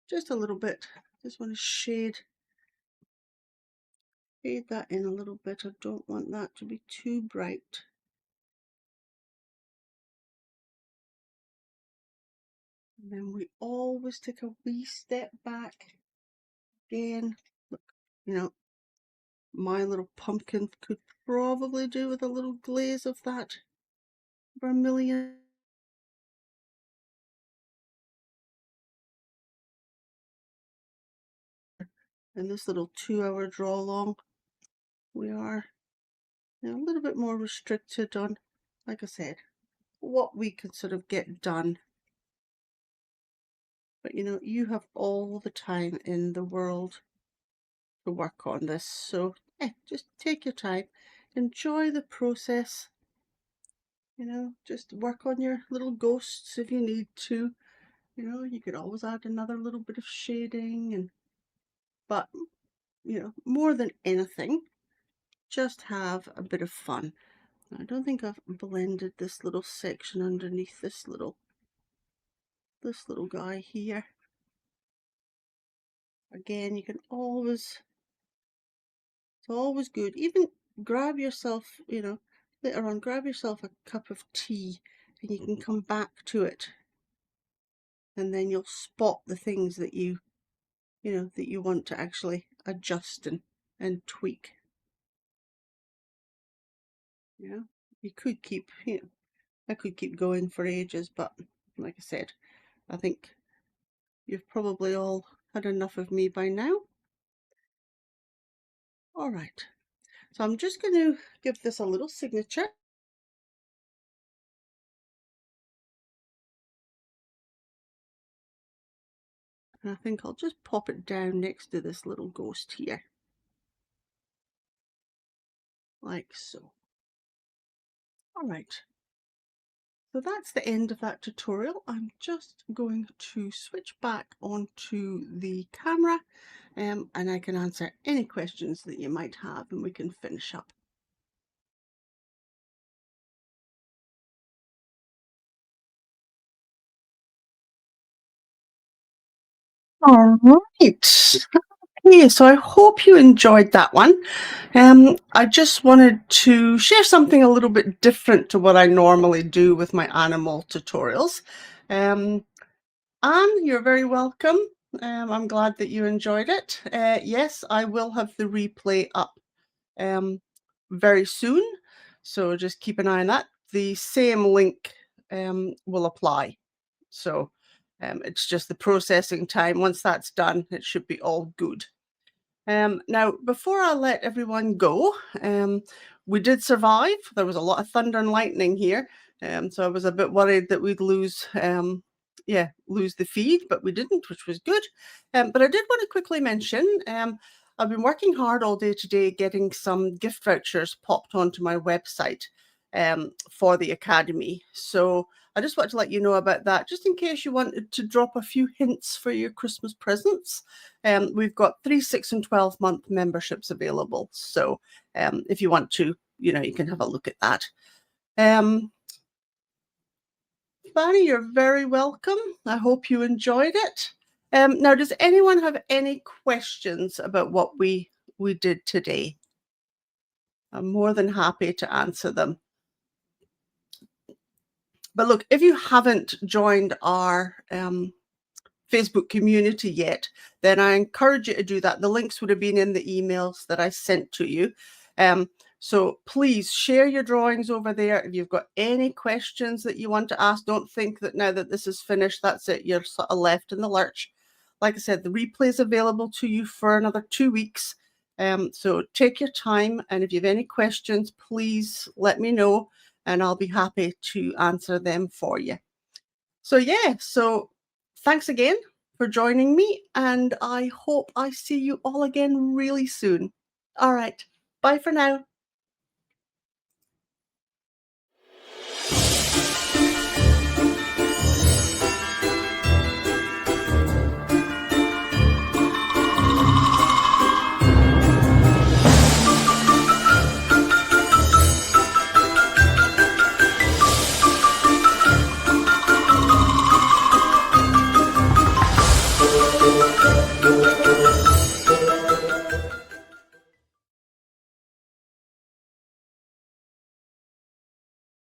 Speaker 1: Just a little bit. Just want to shade that in a little bit. I don't want that to be too bright. And then we always take a wee step back. Again, look, you know, my little pumpkin could probably do with a little glaze of that vermilion. And this little 2-hour draw along, we are, you know, a little bit more restricted on, like I said, what we can sort of get done. But you know, you have all the time in the world to work on this. So just take your time, enjoy the process. You know, just work on your little ghosts if you need to. You know, you could always add another little bit of shading, but you know, more than anything, just have a bit of fun. I don't think I've blended this little section underneath this little guy here. Again, you can always, it's always good. Even grab yourself, you know, later on, grab yourself a cup of tea and you can come back to it. And then you'll spot the things that you know, that you want to actually adjust and tweak. You know, you could keep, you know, I could keep going for ages, but like I said, I think you've probably all had enough of me by now. All right, so I'm just going to give this a little signature. And I think I'll just pop it down next to this little ghost here. Like so. All right. So that's the end of that tutorial. I'm just going to switch back onto the camera and I can answer any questions that you might have and we can finish up. All right. Okay, so I hope you enjoyed that one. I just wanted to share something a little bit different to what I normally do with my animal tutorials. Anne, you're very welcome. I'm glad that you enjoyed it. Yes, I will have the replay up very soon, so just keep an eye on that. The same link will apply. So it's just the processing time. Once that's done, it should be all good. Now, before I let everyone go, we did survive. There was a lot of thunder and lightning here, so I was a bit worried that we'd lose the feed, but we didn't, which was good. But I did want to quickly mention, I've been working hard all day today getting some gift vouchers popped onto my website for the Academy. So I just wanted to let you know about that, just in case you wanted to drop a few hints for your Christmas presents. We've got 3, 6, and 12-month memberships available. So if you want to, you know, you can have a look at that. Fanny, you're very welcome. I hope you enjoyed it. Now, does anyone have any questions about what we did today? I'm more than happy to answer them. But look, if you haven't joined our Facebook community yet, then I encourage you to do that. The links would have been in the emails that I sent to you. So please share your drawings over there. If you've got any questions that you want to ask, don't think that now that this is finished, that's it, you're sort of left in the lurch. Like I said, the replay is available to you for another 2 weeks. So take your time, and if you have any questions, please let me know. and I'll be happy to answer them for you. So yeah, so thanks again for joining me, and I hope I see you all again really soon. All right, bye for now.